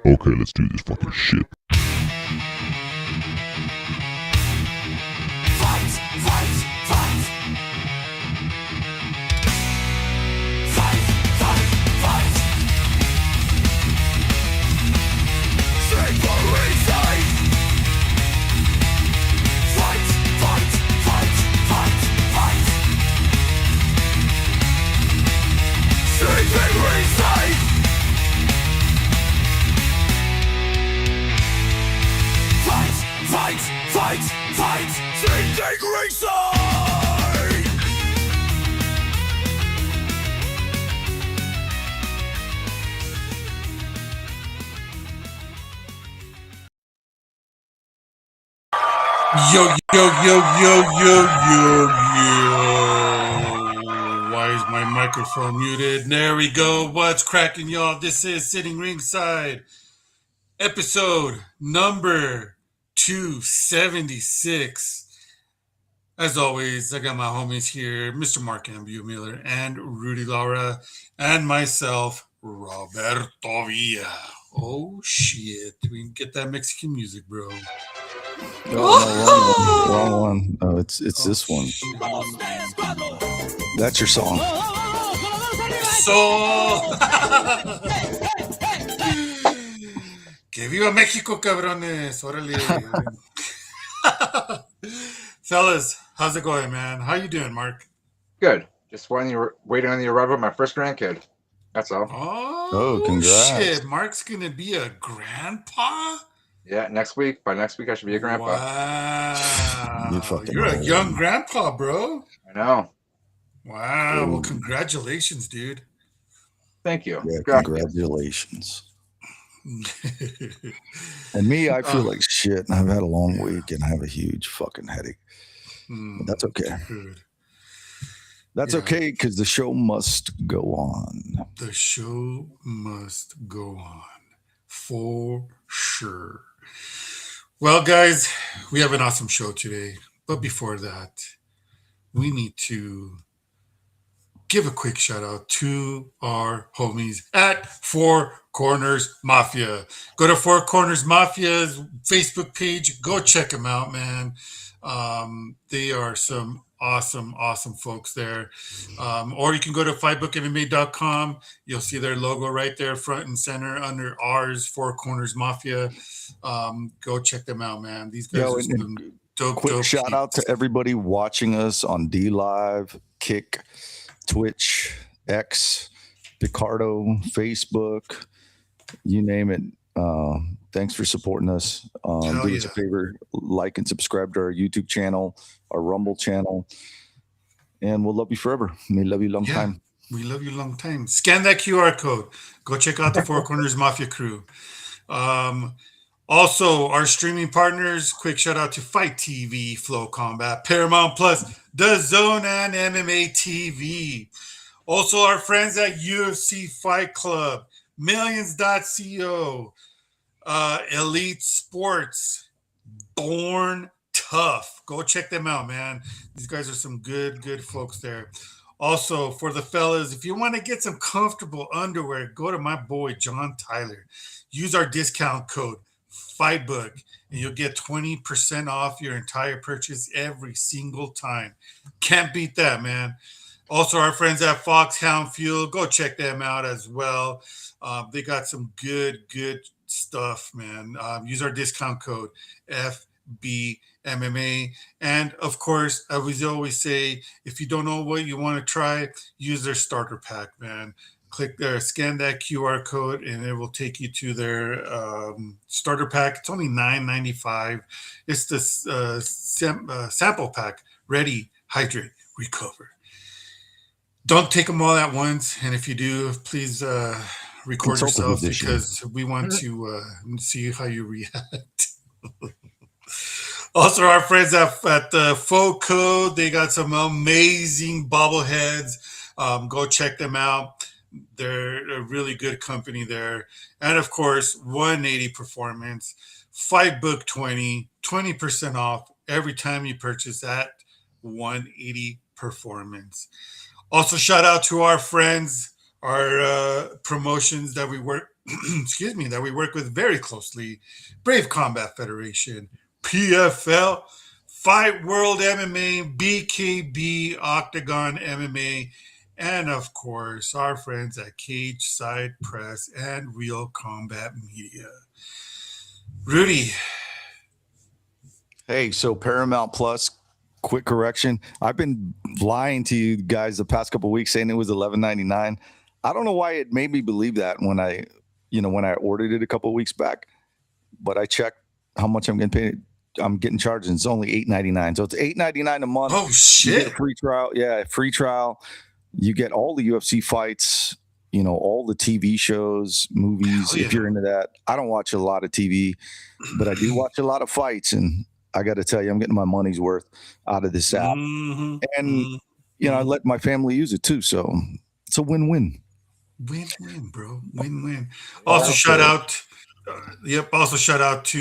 Okay, let's do this fucking shit. Fight, fight, fight. Fight, fight, fight. Straight for Ringside. Fight, fight, fight, fight, fight. Straight for Ringside. Fight, fight, fight, fight. Straight for Ringside. Yo, yo, yo, yo, yo, yo, yo. Why is my microphone muted? There we go. What's cracking, y'all? This is Sitting Ringside, episode number 276. As always, I got my homies here, Mr. Mark Ambu Miller and Rudy Laura, and myself, Roberto Villa. Oh, shit. We can get that Mexican music, bro. Oh, no, wrong one. Oh, it's this one. Shit. That's your song. So, que viva Mexico, cabrones. Órale. Fellas, how's it going, man? How you doing, Mark? Good. Just waiting on the arrival of my first grandkid. That's all. Oh, congrats. shit. Mark's going to be a grandpa? Yeah, next week. By next week, I should be a grandpa. Wow. You're a young grandpa, bro. I know. Wow. Well, congratulations, dude. Thank you. Yeah, Gracias. congratulations. And me, I feel like shit. And I've had a long week and I have a huge fucking headache. But that's okay. Good. That's Yeah. okay because the show must go on. The show must go on for sure. Well, guys, we have an awesome show today. But before that, we need to give a quick shout out to our homies at Four Corners Mafia. Go to Four Corners Mafia's Facebook page. Go check them out, man. They are some awesome folks there. Or you can go to fightbookmma.com. You'll see their logo right there, front and center under ours, Four Corners Mafia. Go check them out, man. These guys Yo, are and some dope Shout out to everybody watching us on D Live, Kick, Twitch, X, Picardo, Facebook, you name it. Thanks for supporting us. Do us a favor, like and subscribe to our YouTube channel, our Rumble channel, and we'll love you forever. We love you long time. We love you long time. Scan that QR code. Go check out the Four Corners Mafia crew. Also, our streaming partners, quick shout out to Fight TV, Flow Combat, Paramount Plus, The Zone, and MMA TV. Also, our friends at UFC Fight Club, Millions.co, Elite Sports, Born Tough. Go check them out, man. These guys are some good folks there. Also, for the fellas, if you want to get some comfortable underwear, go to my boy John Tyler. Use our discount code FIGHTBOOK and you'll get 20% off your entire purchase every single time. Can't beat that, man. Also, our friends at Foxhound Fuel, go check them out as well. They got some good stuff, man. Use our discount code FBMMA. And of course, as we always say, if you don't know what you want to try, use their starter pack, man. Click there, scan that QR code, and it will take you to their starter pack. It's only $9.95. It's the sample pack. Ready, hydrate, recover. Don't take them all at once, and if you do, please record yourself because we want to see how you react. Also, our friends at the FOCO, they got some amazing bobbleheads. Go check them out. They're a really good company there. And of course, 180 Performance, Fight Book 20% off every time you purchase at 180 Performance. Also, shout out to our friends, our promotions that we work excuse me, that we work with very closely, Brave Combat Federation, PFL, Fight World MMA, BKB, Octagon MMA, and of course, our friends at Cage Side Press and Real Combat Media. Rudy. Hey, so Paramount Plus, quick correction. I've been lying to you guys the past couple of weeks saying it was $11.99. I don't know why it made me believe that when I ordered it a couple of weeks back, but I checked how much I'm getting paid. I'm getting charged, and it's only $8.99. So it's $8.99 a month. Oh shit! You get a free trial. Yeah, free trial. You get all the UFC fights. All the TV shows, movies. Yeah. If you're into that, I don't watch a lot of TV, but I do watch a lot of fights, and I got to tell you, I'm getting my money's worth out of this app. Mm-hmm. And I let my family use it too, so it's a win-win. Win-win, bro. Win-win. Also, shout out. Also, shout out to.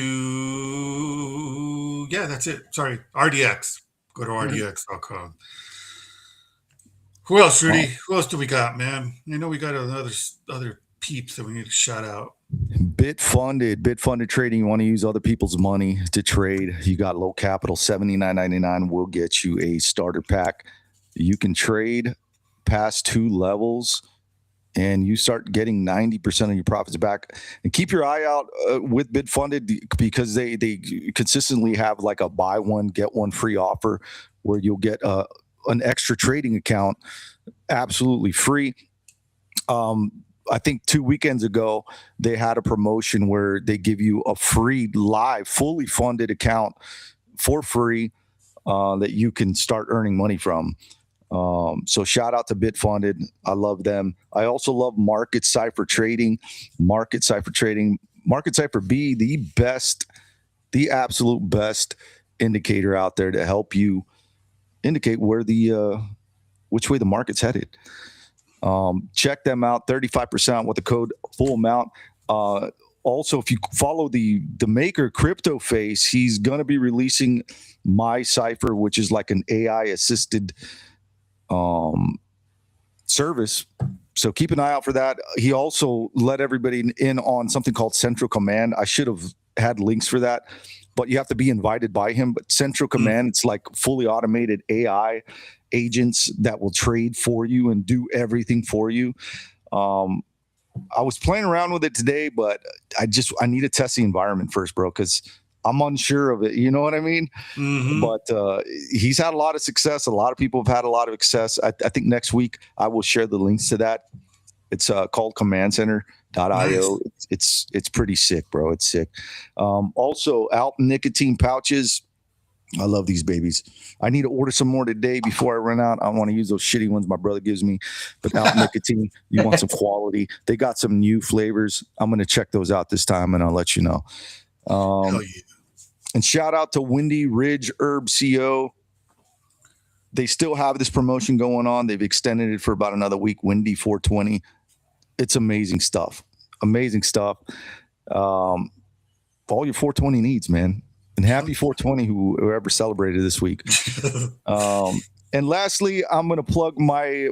Yeah, that's it. Sorry, RDX. Go to rdx.com. Who else, Rudy? Who else do we got, man? I know we got other peeps that we need to shout out. Bitfunded trading. You want to use other people's money to trade. You got low capital, $79.99 will get you a starter pack. You can trade past 2 levels, and you start getting 90% of your profits back. And keep your eye out with Bitfunded, because they consistently have like a buy one get one free offer where you'll get an extra trading account absolutely free. I think 2 weekends ago, they had a promotion where they give you a free live, fully funded account for free that you can start earning money from. So shout out to Bitfunded. I love them. I also love Market Cipher Trading. Market Cipher be the absolute best indicator out there to help you indicate where which way the market's headed. Check them out, 35% with the code full amount. Also, if you follow the maker Crypto Face, he's going to be releasing My Cipher, which is like an AI assisted service. So keep an eye out for that. He also let everybody in on something called Central Command. I should have had links for that, but you have to be invited by him. But Central Command, it's like fully automated AI agents that will trade for you and do everything for you. I was playing around with it today, but I need to test the environment first, bro, because I'm unsure of it. You know what I mean? Mm-hmm. But he's had a lot of success. A lot of people have had a lot of success. I think next week I will share the links to that. It's called commandcenter.io. Nice. It's pretty sick, bro. It's sick. Also, Alt nicotine pouches. I love these babies. I need to order some more today before I run out. I want to use those shitty ones my brother gives me. But Alt nicotine, you want some quality. They got some new flavors. I'm going to check those out this time, and I'll let you know. Hell yeah. And shout out to Windy Ridge Herb CO. They still have this promotion going on. They've extended it for about another week. Windy 420. It's amazing stuff. Amazing stuff. All your 420 needs, man. And happy 420 whoever celebrated this week. And lastly, I'm going to plug my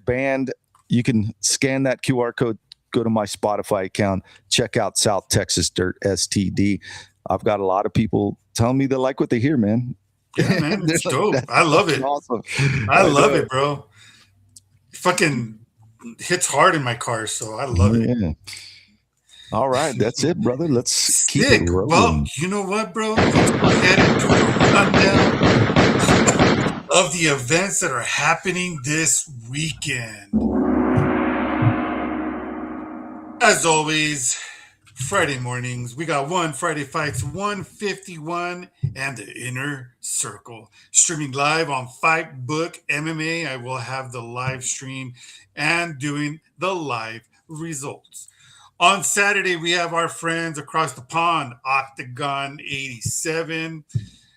band. You can scan that QR code, go to my Spotify account, check out South Texas Dirt STD. I've got a lot of people telling me they like what they hear, man. Yeah, man, it's dope. I love it. Awesome. I love it, bro. It fucking hits hard in my car, so I love it. Yeah. All right, that's it, brother. Let's keep Sick. it rolling. Well, you know what, bro? Let's go ahead and do a rundown of the events that are happening this weekend. As always, Friday mornings, we got Friday Fights 151 and the Inner Circle. Streaming live on Fightbook MMA. I will have the live stream and doing the live results. On Saturday, we have our friends across the pond, Octagon 87,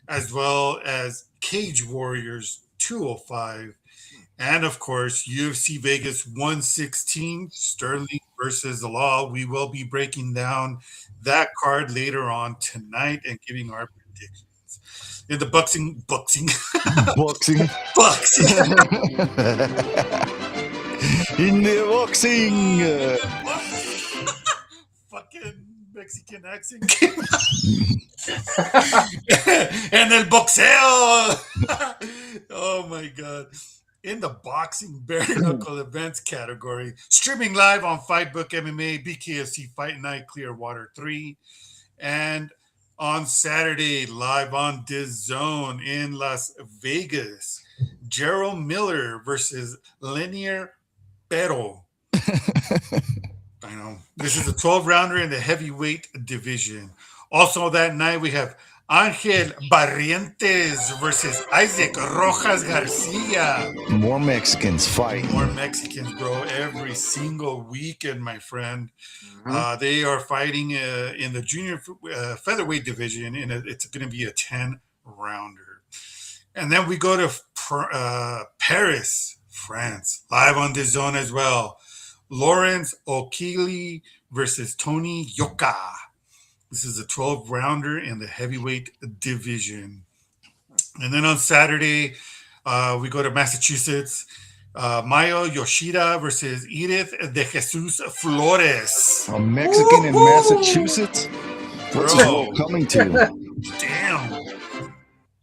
as well as Cage Warriors 205, and of course, UFC Vegas 116, Sterling versus Zalal. We will be breaking down that card later on tonight and giving our predictions. In the boxing. In the boxing. Mexican accent came out. And el boxeo. Oh my God. In the boxing bare knuckle events category, streaming live on Fightbook MMA, BKFC Fight Night Clearwater 3, and on Saturday live on DAZN in Las Vegas, Gerald Miller versus Linear Pero. I know. This is a 12-rounder in the heavyweight division. Also that night we have Angel Barrientos versus Isaac Rojas Garcia. More Mexicans fight. More Mexicans, bro, every single weekend, my friend. They are fighting in the junior featherweight division, and it's going to be a 10-rounder. And then we go to Paris, France, live on DAZN as well. Lawrence Okili versus Tony Yoka. This is a 12-rounder in the heavyweight division. And then on Saturday, we go to Massachusetts. Mayo Yoshida versus Edith de Jesus Flores. A Mexican in Massachusetts? What's this Bro. world coming to? Damn.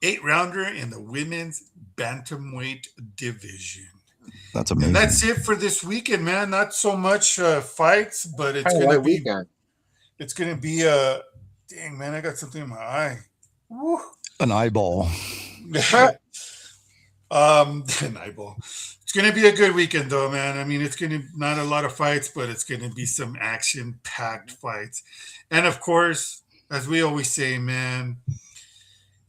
8-rounder in the women's bantamweight division. That's And amazing. that's it for this weekend, man. Not so much fights, but it's Kind of going to light be weekend. it's going to be a dang, man. I got something in my eye. Woo. An eyeball. An eyeball. It's going to be a good weekend, though, man. I mean, it's going to not a lot of fights, but it's going to be some action-packed fights. And of course, as we always say, man,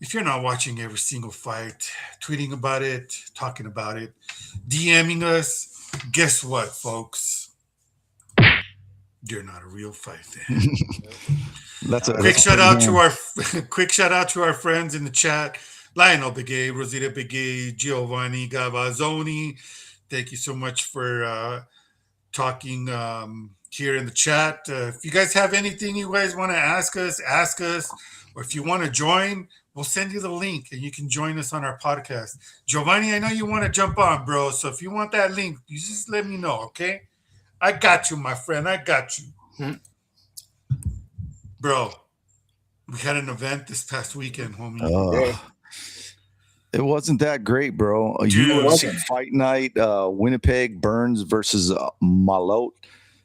if you're not watching every single fight, tweeting about it, talking about it, DMing us, guess what, folks? You're not a real fight fan. That's a Quick that's shout a out good to man. our friends in the chat. Lionel Begay, Rosita Begay, Giovanni Gavazzoni. Thank you so much for talking here in the chat. If you guys have anything you guys want to ask us. Or if you want to join, we'll send you the link and you can join us on our podcast. Giovanni, I know you want to jump on, bro. So if you want that link, you just let me know, okay? I got you, my friend. I got you. Bro, we had an event this past weekend, homie. It wasn't that great, bro. Dude, UFC Fight Night, Winnipeg Burns versus Malott.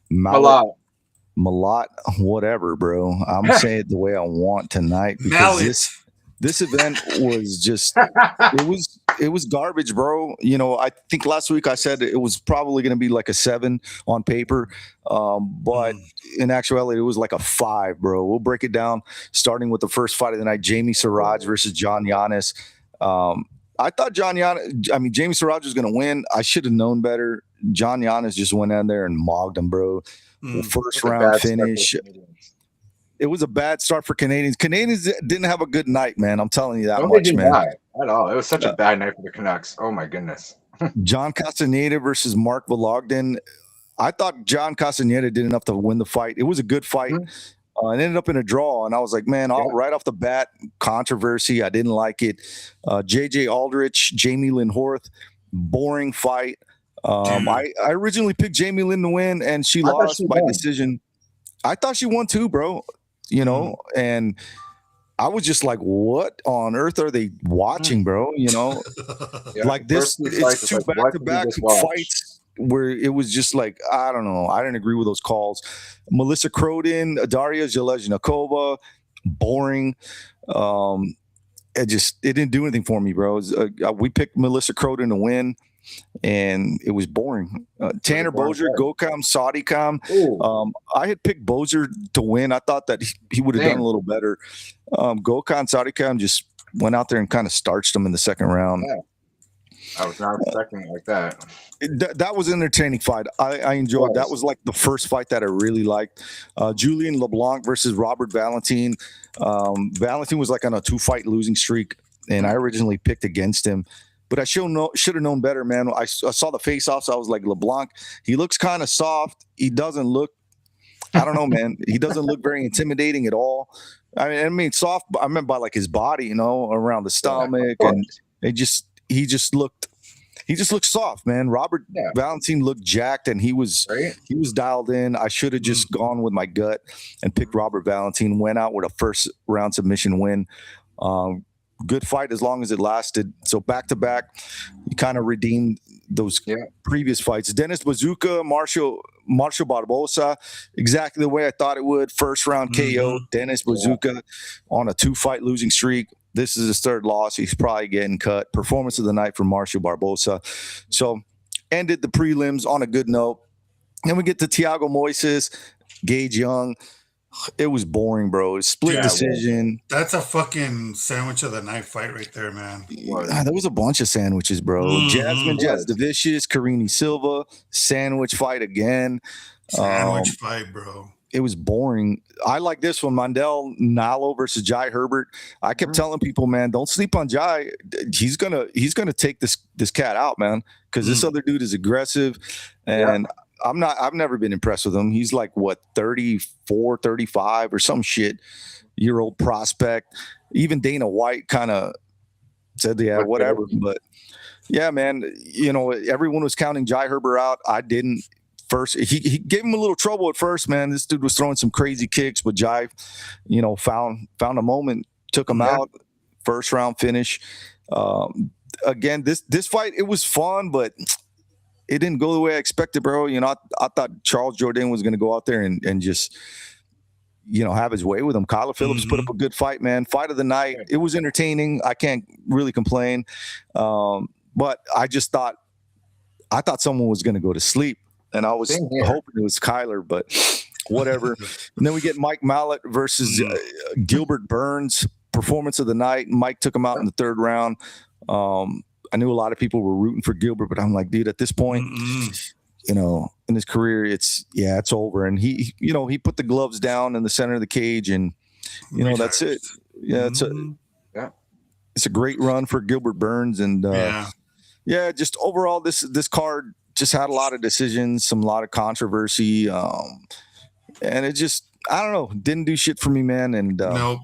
Malott, whatever, bro. I'm saying it the way I want tonight because Malott. this event was just it was garbage, bro. You know, I think last week I said it was probably going to be like a 7 on paper, but in actuality it was like a 5, bro. We'll break it down starting with the first fight of the night: Jamie Siraj versus John Yanis. I thought Jamie Siraj was going to win. I should have known better. John Yanis just went in there and mogged him, bro. The first round finish. It was a bad start for Canadians. Canadians didn't have a good night, man. I'm telling you that much, man. At all. It was such a bad night for the Canucks. Oh my goodness. John Castaneda versus Mark Vologden. I thought John Castaneda did enough to win the fight. It was a good fight. It ended up in a draw, and I was like, man, right off the bat, controversy. I didn't like it. JJ Aldrich, Jamie Lynn Horth, boring fight. I originally picked Jamie Lynn to win, and she lost by decision. I thought she won too, bro. You know, and I was just like, what on earth are they watching, bro? You know, like this, it's 2 back-to-back fights where it was just like, I don't know. I didn't agree with those calls. Melissa Croden, Daria Zelezhnakova, boring. It didn't do anything for me, bro. We picked Melissa Croden to win, and it was boring. Tanner Bozier, Gokam, Sadikam. I had picked Bozier to win. I thought that he would have done a little better. Gokam, Sadikam just went out there and kind of starched him in the second round. Yeah. I was not expecting it like that. That was an entertaining fight. I enjoyed. That was like the first fight that I really liked. Julian LeBlanc versus Robert Valentin. Valentin was like on a 2-fight losing streak, and I originally picked against him. But I should have known better, man. I saw the face-offs. I was like, LeBlanc, he looks kind of soft. He doesn't look, I don't know, man. He doesn't look very intimidating at all. I mean, soft, I meant by like his body, you know, around the stomach. And he just looked, he just looked soft, man. Robert Yeah. Valentin looked jacked, and he was Right? dialed in. I should have just gone with my gut and picked Robert Valentin. Went out with a first round submission win. Good fight as long as it lasted. So back to back, you kind of redeemed those previous fights. Dennis Bazooka, Marshall Barbosa, exactly the way I thought it would. First round KO. Dennis Bazooka on a 2-fight losing streak. This is his third loss. He's probably getting cut. Performance of the night for Marshall Barbosa. So ended the prelims on a good note. Then we get to Thiago Moises, Gage Young. It was boring, bro. It split decision. That's a fucking sandwich of the night fight right there, man. There was a bunch of sandwiches, bro. Jasmine Jasdavicius, Karini Silva, sandwich fight again. Sandwich fight, bro. It was boring. I like this one, Mondel Nalo versus Jai Herbert. I kept telling people, man, don't sleep on Jai. He's gonna take this cat out, man, because this other dude is aggressive, and I've never been impressed with him. He's like, what, 34, 35 or some shit year old prospect. Even Dana White kind of said, yeah, whatever. But yeah, man, everyone was counting Jai Herbert out. I didn't. First, he gave him a little trouble at first, man. This dude was throwing some crazy kicks, but Jai, found a moment, took him out. First round finish. Again, this fight, it was fun, but it didn't go the way I expected, bro. I thought Charles Jourdain was going to go out there and just, have his way with him. Kyler Phillips put up a good fight, man. Fight of the night. It was entertaining. I can't really complain. But I thought someone was going to go to sleep, and I was hoping it was Kyler, but whatever. And then we get Mike Malott versus Gilbert Burns. Performance of the night. Mike took him out in the third round. I knew a lot of people were rooting for Gilbert, but I'm like, dude, at this point, in his career, it's over. And he put the gloves down in the center of the cage, and that's it. Yeah, it's a great run for Gilbert Burns, and just overall, this card just had a lot of decisions, a lot of controversy, and it just, I don't know, didn't do shit for me, man. And nope.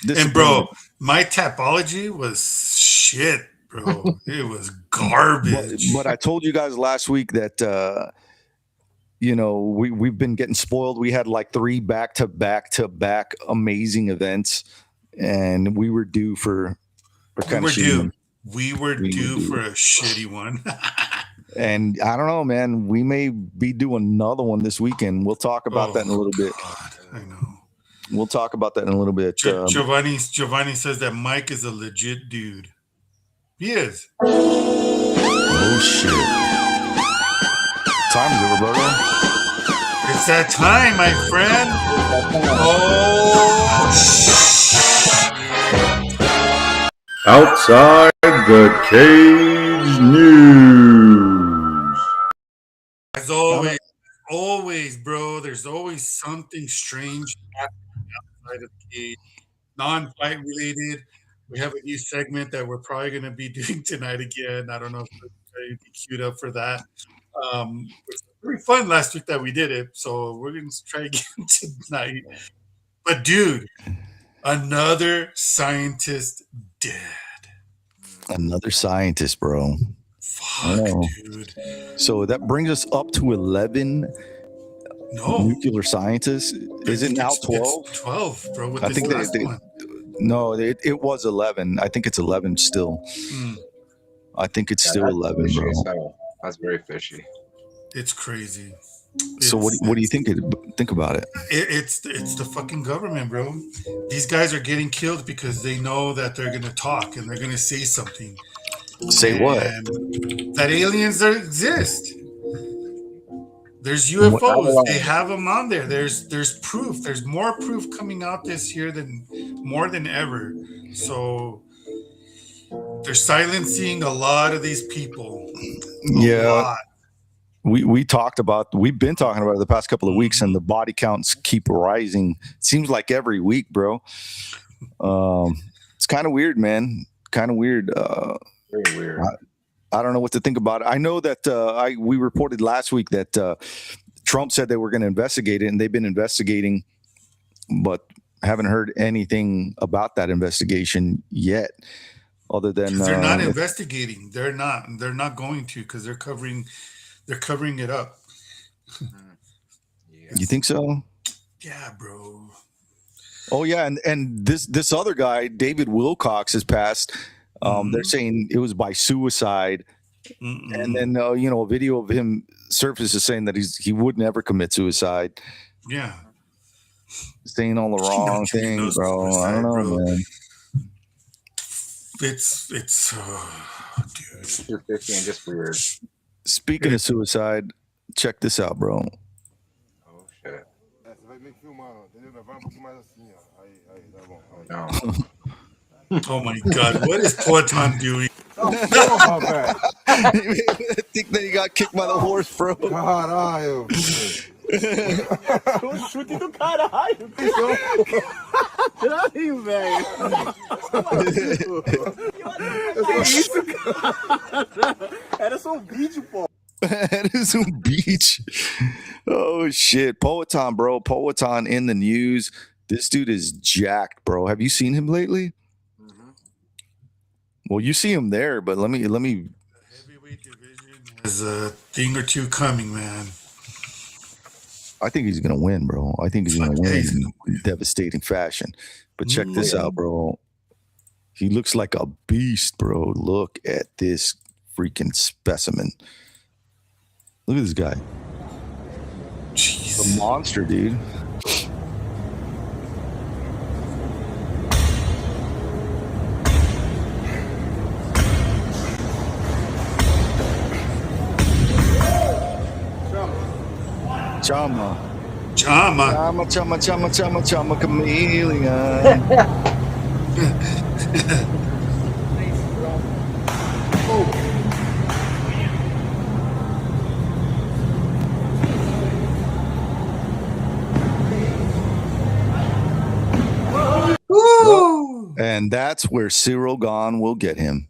And bro, my Tapology was shit. Bro, it was garbage. But I told you guys last week that we've been getting spoiled. We had like 3 back-to-back amazing events, and we were due for kind of shitty. We were due for a shitty one. And I don't know, man. We may be doing another one this weekend. We'll talk about that in a little bit. God, I know. We'll talk about that in a little bit. Giovanni says that Mike is a legit dude. He is. Oh shit! Time is it, Roberto? It's that time, my friend. Oh. Outside the Cage News. As always, bro. There's always something strange happening outside of the cage, non-fight related. We have a new segment that we're probably going to be doing tonight again. I don't know if we're going to be queued up for that. It was pretty fun last week that we did it, so we're going to try again tonight. But dude, another scientist dead. Another scientist, bro. Fuck, dude. So that brings us up to 11 nuclear scientists. Is it now 12? 12, bro. With I this think last one. No, it was 11. I think it's 11 still. I think it's still 11, bro. That's very fishy. It's crazy. So what do you think about it? It's the fucking government, bro. These guys are getting killed because they know that they're going to talk and they're going to say something. Say what? That aliens exist. There's UFOs. They have them on there. There's proof. There's more proof coming out this year more than ever. So they're silencing a lot of these people. We've been talking about it the past couple of weeks, and the body counts keep rising. It seems like every week, bro. It's kind of weird, man. Kind of weird. Very weird. I don't know what to think about it. I know that we reported last week that Trump said they were going to investigate it, and they've been investigating, but haven't heard anything about that investigation yet. other than 'Cause they're not investigating. They're not going to, because they're covering it up. You think so? Yeah, bro. Oh yeah, and this other guy, David Wilcox, has passed. They're saying it was by suicide, and then a video of him surfaces saying that he would never commit suicide. Yeah, Saying all the wrong things, bro. I don't know, bro. man. It's dude. 250 and just weird. Speaking of suicide, check this out, bro. Oh shit. No. Oh my God, what is Poetan doing? I think that he got kicked by the horse, bro. Caralho. Chute do caralho. Caralho, velho. Que isso, cara? Era só vídeo, pô. That is some beach. Oh shit. Poetan, bro. Poetan in the news. This dude is jacked, bro. Have you seen him lately? Well, you see him there, but let me. Heavyweight division has a thing or two coming, man. I think he's gonna win, bro. I think he's gonna win in devastating fashion. But check this out, bro. He looks like a beast, bro. Look at this freaking specimen. Look at this guy. Jeez. A monster, dude. Chama. Chameleon. And that's where Cyril Gone will get him.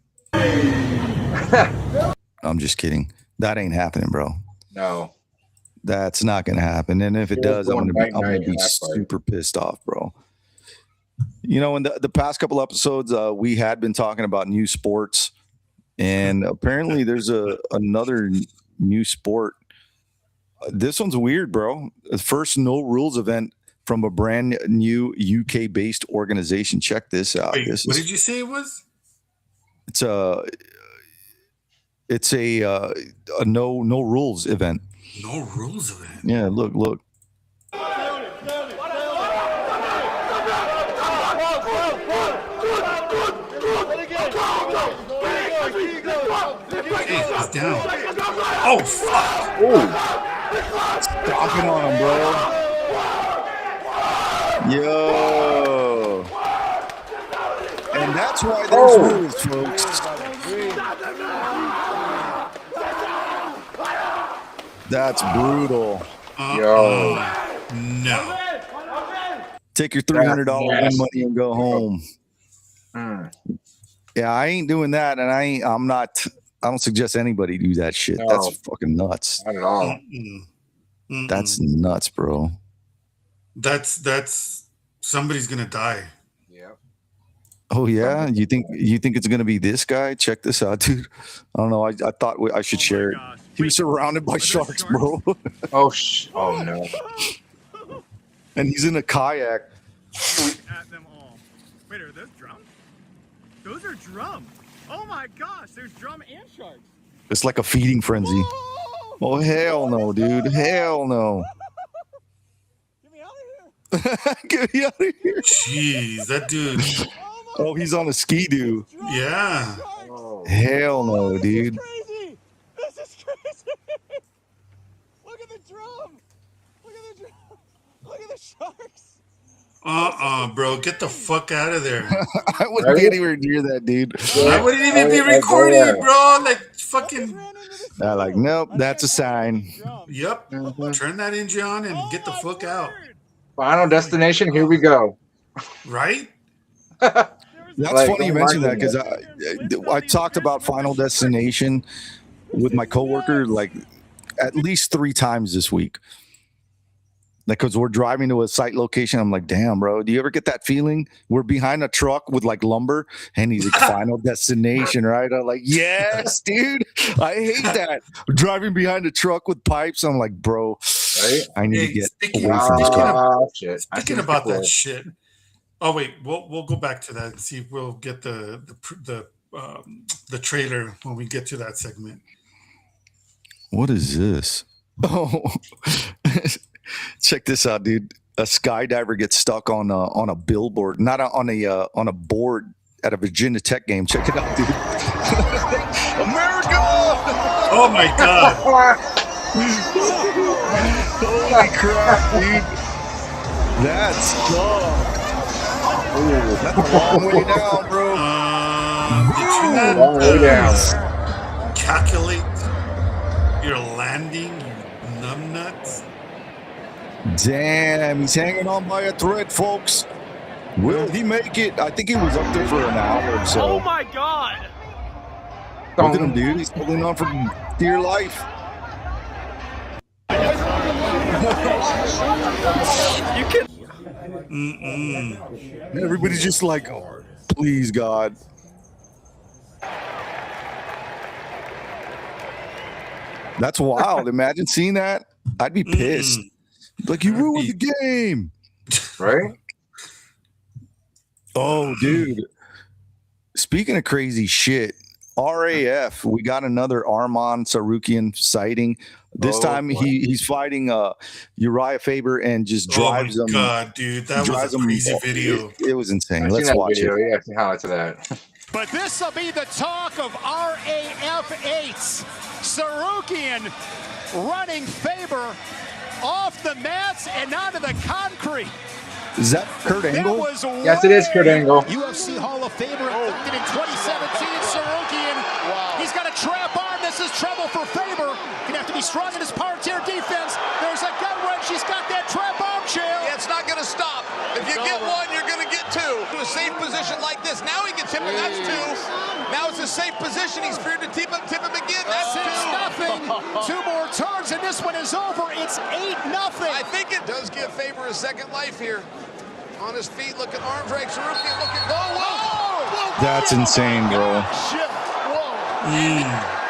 I'm just kidding. That ain't happening, bro. No. That's not going to happen. And if it does, I'm going to be super pissed off, bro. You know, in the past couple episodes, we had been talking about new sports. And apparently there's another new sport. This one's weird, bro. The first no rules event from a brand new UK-based organization. Check this out. Wait, what did you say it was? It's a no rules event. No rules event. Yeah, look. Hey, he's down. Oh, fuck. Stomping on him, bro. Yo. And that's why there's rules, folks. That's brutal. Yo. No. Take your $300 win money and go home. Yeah, I ain't doing that, and I don't suggest anybody do that shit. No. That's fucking nuts. Not at all. That's nuts, bro. That's somebody's gonna die. Yep. Oh yeah, you think it's gonna be this guy? Check this out, dude. I don't know. I thought I should share it. He was surrounded by sharks, bro, Oh no. and he's in a kayak. At them all. Wait, are those drums? Those are drums. Oh my gosh, there's drum and sharks. It's like a feeding frenzy. Whoa! Oh hell no, dude! Hell no! Get me out of here. Get me out of here! Jeez, that dude. Oh, he's on a ski-doo. Yeah. Oh. Hell no, dude! Crazy. This is crazy. Look at the drum. Look at the drum. Look at the sharks. Bro, get the fuck out of there. I wouldn't be anywhere near that, dude. I wouldn't even be recording, bro. Like fucking. Like, nope, that's a sign. Yep. Turn that engine on and get the fuck out. Final destination. Here we go. Right? That's Like, funny you oh mentioned my that because I talked about Final Destination with my coworker like at least 3 times this week. because we're driving to a site location. I'm like, damn, bro, do you ever get that feeling? We're behind a truck with like lumber and he's like, final destination, right? I'm like, yes, dude. I hate that. Driving behind a truck with pipes. I'm like, bro, Right? I need to Hey, get speaking- away from this speaking car. of- Shit. I Speaking think about that people- shit. Oh wait, we'll go back to that and see if we'll get the trailer when we get to that segment. What is this? Oh, check this out, dude. A skydiver gets stuck on a billboard, not on a board at a Virginia Tech game. Check it out, dude. America! Oh my god! Holy crap, dude! That's tough. Oh, that's a long way down, bro. Did you not Long way down. calculate your landing, you numbnuts? Damn, he's hanging on by a thread, folks. Will he make it? I think he was up there for an hour or so. Oh my god! Look at him, dude. He's holding on for dear life. You can. Everybody's just like, oh, please, God. That's wild. Imagine seeing that. I'd be pissed. Like, you ruined the game. Right? Oh, dude. Speaking of crazy shit, RAF, we got another Arman Sarukian sighting. This time he's fighting Uriah Faber and just drives oh my him. god, dude, that was drives a him- crazy video. It was insane. I've seen Let's that watch video. it. Yeah, I've seen highlights of that. But this will be the talk of RAF 8s. Sarukian running Faber off the mats and onto the concrete. Is that Kurt That Angle? was Yes, it is Kurt Angle. UFC Hall of Famer inducted in 2017. Sarukian, he's got a trap arm. This is trouble for Faber. Gonna have to be strong in his parterre defense. There's a gut wrench. He's got that trap arm, Chael. Yeah, it's not going to stop. If you get one, you're going to get two. To a safe position like this. Now he gets him, and that's two. Now it's a safe position. He's feared to tip him again. That's 6-0. 2 more turns, and this one is over. It's 8-0. I think it does give Faber a second life here. On his feet, looking arm drag. Sarukian looking. Whoa, whoa! That's insane, bro. Shit. Whoa.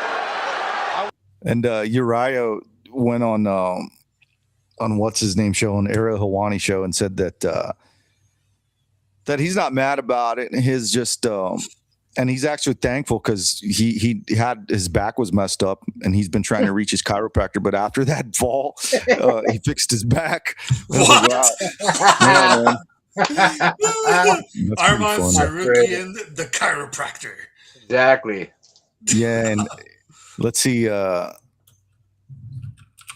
And Uriah went on what's his name show, on Ariel Helwani show, and said that that he's not mad about it. His just and he's actually thankful because he had his back was messed up and he's been trying to reach his chiropractor, but after that fall, he fixed his back. What? Yeah, man. That's pretty Arman funny. Sarukian, the chiropractor. Exactly. Yeah, and let's see.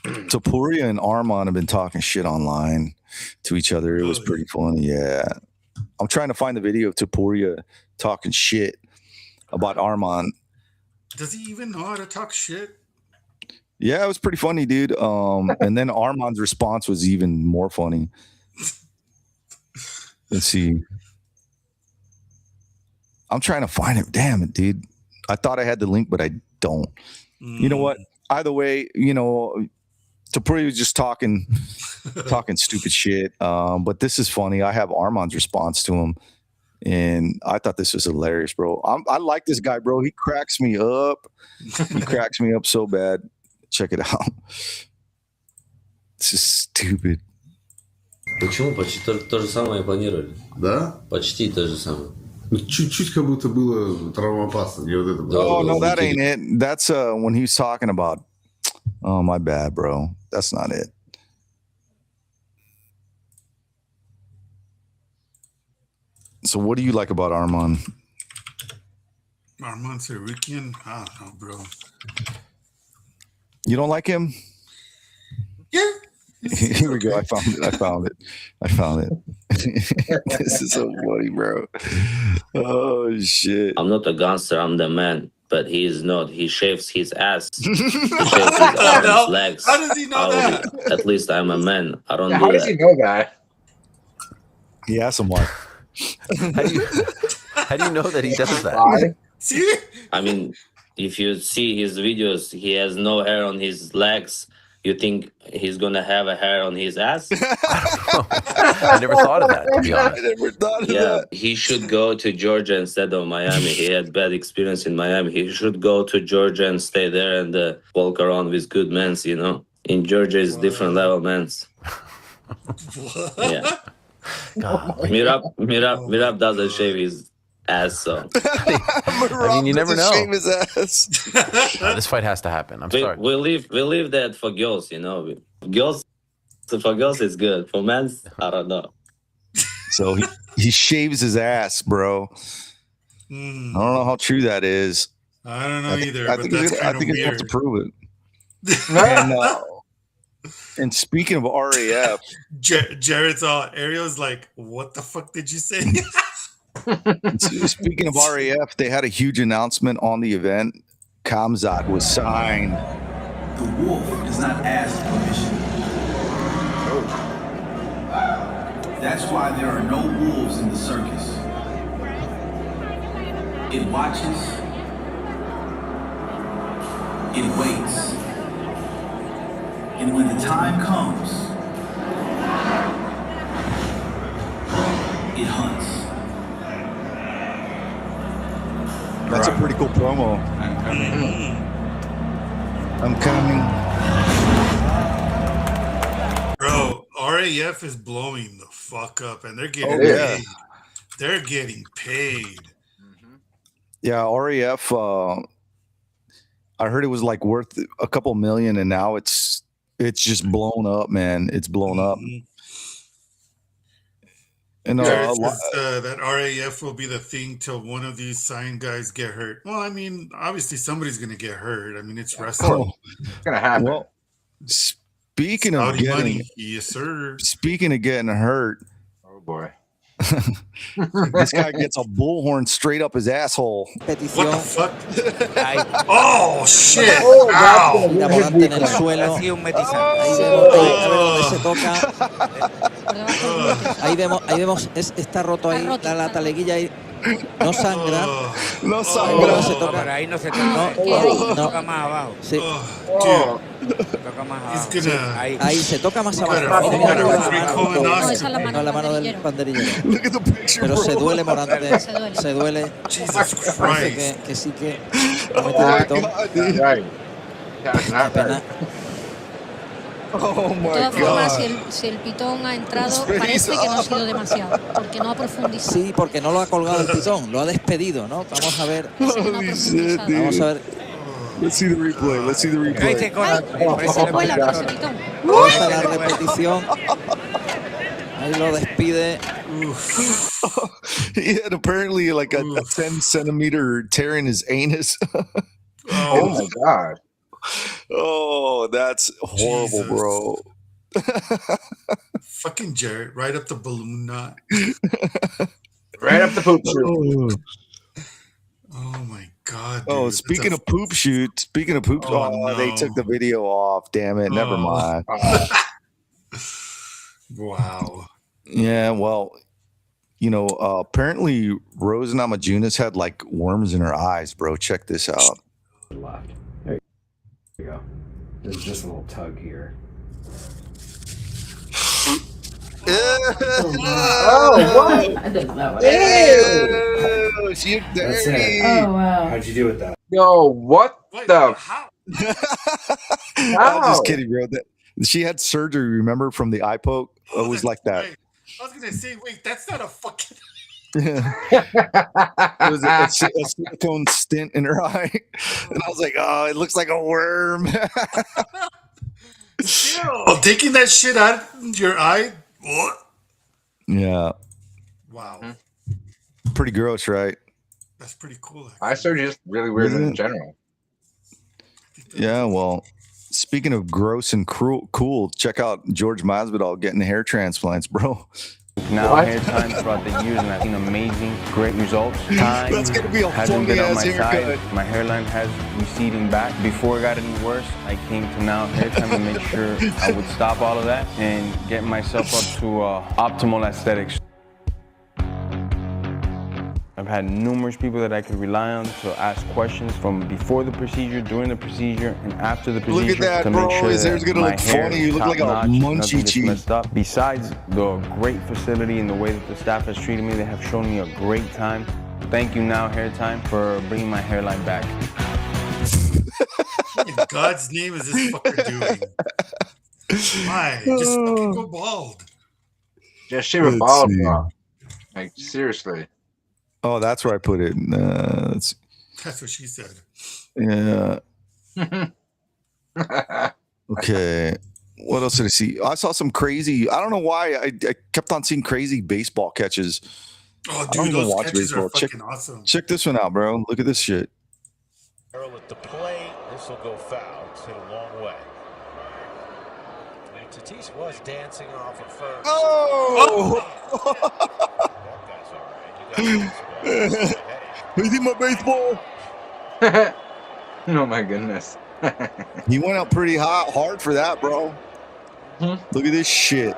Topuria and Arman have been talking shit online to each other. It was pretty funny. Yeah, I'm trying to find the video of Topuria talking shit about Arman. Does he even know how to talk shit? Yeah, it was pretty funny, dude. And then Arman's response was even more funny. Let's see. I'm trying to find it. Damn it, dude. I thought I had the link, but I don't. You know what? Either way, Topuria was just talking stupid shit. But this is funny. I have Arman's response to him, and I thought this was hilarious, bro. I like this guy, bro. He cracks me up. He cracks me up so bad. Check it out. It's just stupid. Почему? Почти то же самое планировали. Да? Почти то же самое. Ну, чуть-чуть как будто было травмоопасно. Не вот это было. Oh, no, that ain't it. That's when he's talking about, oh, my bad, bro. That's not it. So what do you like about Arman? Arman Sarukian? I don't know, bro. You don't like him? Yeah. Here we go. I found it. This is so funny, bro. Oh, shit. I'm not a gangster, I'm the man. But he is not. He shaves his ass. He shaves his arms, legs. How does he know that? At least I'm a man. I don't Yeah, do how does that. he know that? He asked him why. How do you know that he does that? Why? See? I mean, if you see his videos, he has no hair on his legs. You think he's gonna have a hair on his ass? I never thought of that, to be honest. I never thought of Yeah, that. he should go to Georgia instead of Miami. He had bad experience in Miami. He should go to Georgia and stay there and walk around with good men's, you know. In Georgia is different level men's. Yeah. God. Mirab doesn't shave his ass, so I mean, you never know. Shave his ass. This fight has to happen. I'm we sorry. leave that for girls, you know. For girls it's good. For men's, I don't know. So he shaves his ass, bro. I don't know how true that is. I don't know either. I But think that's he's kind of going to have weird. to prove it. And speaking of RAF, Jared's all Ariel's like, what the fuck did you say? speaking of RAF, they had a huge announcement on the event. Kamzat was signed. The wolf does not ask permission. That's why there are no wolves in the circus. It watches. It waits. And when the time comes, it hunts. That's a pretty cool promo. I'm coming. Bro, RAF is blowing the fuck up, and they're getting yeah. paid. They're getting paid. Yeah, RAF. I heard it was like worth a couple million, and now it's just blown up, man. It's blown up. And Jared says, that RAF will be the thing till one of these signed guys get hurt. Well, I mean, obviously somebody's going to get hurt. I mean, it's wrestling. It's gonna happen. well, speaking of Saudi getting, money. Yes, sir. speaking of getting hurt, Oh boy. this guy gets a bullhorn straight up his asshole. What Petición. the fuck? Oh, shit. Oh, Ow. La volante en el suelo. Ha sido un metizaje. Ahí vemos, a ver dónde se toca. Por debajo del glúteo. Ahí vemos, está roto ahí, Está roto, la taleguilla ahí. No sangra. No Ahí sangra. vemos, se No, toca. pero ahí no se Ah, toca. ok. No. Toca más abajo. Sí, Oh, dude. Toca más He's abajo. gonna. Ahí. ahí se toca más You abajo. better- Mira, you better mira, freak la home mano. and No, ask esa es la him. mano No, la mano del del banderillero. Look at the picture, Pero bro. se duele, Morante. Se duele. Se duele. Jesus Parece Christ. que sí que ha metido el pitón. God, dude. Right. Yeah, Qué not pena. right. Oh De my todas formas, God. si el pitón ha entrado, Space parece que no ha up. sido demasiado, porque no ha profundizado. Sí, porque no lo ha colgado el pitón, lo ha despedido, ¿no? Vamos a ver. Parece que no ha Holy shit, profundizado. dude. Vamos a ver. Let's see the replay. Let's see the Ahí replay. se cola. Ay, se cuela con ese pitón. Ahí está la repetición. Ahí lo despide. He had apparently like a 10 centimeter tear in his anus. Oh my God. Oh, that's horrible, Jesus. bro. Fucking Jared, right up the balloon knot. Right up the poop shoot. Oh my God. Oh, dude. speaking of poop shoot, speaking of poop, Oh, they no. took the video off. Damn it. Never Oh. mind. Wow. Yeah, well, you know, apparently Rose Namajunas had like worms in her eyes, bro. Check this out. Left. There you go. There's just a little tug here. Oh, what? Ew, she That's dirty. it. wow. How'd you do with that? Yo, what Wait, the? how? I'm How? just kidding, bro. She had surgery, remember, from the eye poke? It was like that. Wait, I was gonna say, wait, that's not a fucking. It was a silicone stint in her eye. And I was like, oh, it looks like a worm. Still, taking that shit out of your eye. What? Yeah. Wow, Pretty gross, right? that's pretty cool. Eye surgery is really weird Isn't in it? general. Yeah, well, speaking of gross and cool, check out George Masvidal getting hair transplants, bro. Now, What? hair times throughout the years, and I've seen amazing, great results. Time That's gonna be a hasn't been on funny-ass my haircut. side. My hairline has receding back. Before it got any worse, I came to now hair time to make sure I would stop all of that and get myself up to optimal aesthetics. I've had numerous people that I could rely on to ask questions from before the procedure, during the procedure, and after the procedure. Look at that, to bro. make sure His hair's that gonna my look hair funny. is You look like a top-notch, nothing munchie gets cheek. messed up. Besides the great facility and the way that the staff has treated me, they have shown me a great time. Thank you, Now Hair Time, for bringing my hairline back. What in God's name is this fucker doing? Why? Just fucking go bald. Just shave it bald, bro. Like, seriously. Oh, that's where I put it. That's what she said. Yeah. Okay. What else did I see? I saw some crazy. I don't know why. I kept on seeing crazy baseball catches. Oh, I dude, don't even those watch catches are baseball. fucking awesome. Check this one out, bro. Look at this shit. Earl at the plate. This will go foul. It's hit a long way. And Tatis was dancing off at first. Oh! That guy's all right. He's in my baseball. Oh my goodness. He went out pretty hard for that, bro. Look at this shit.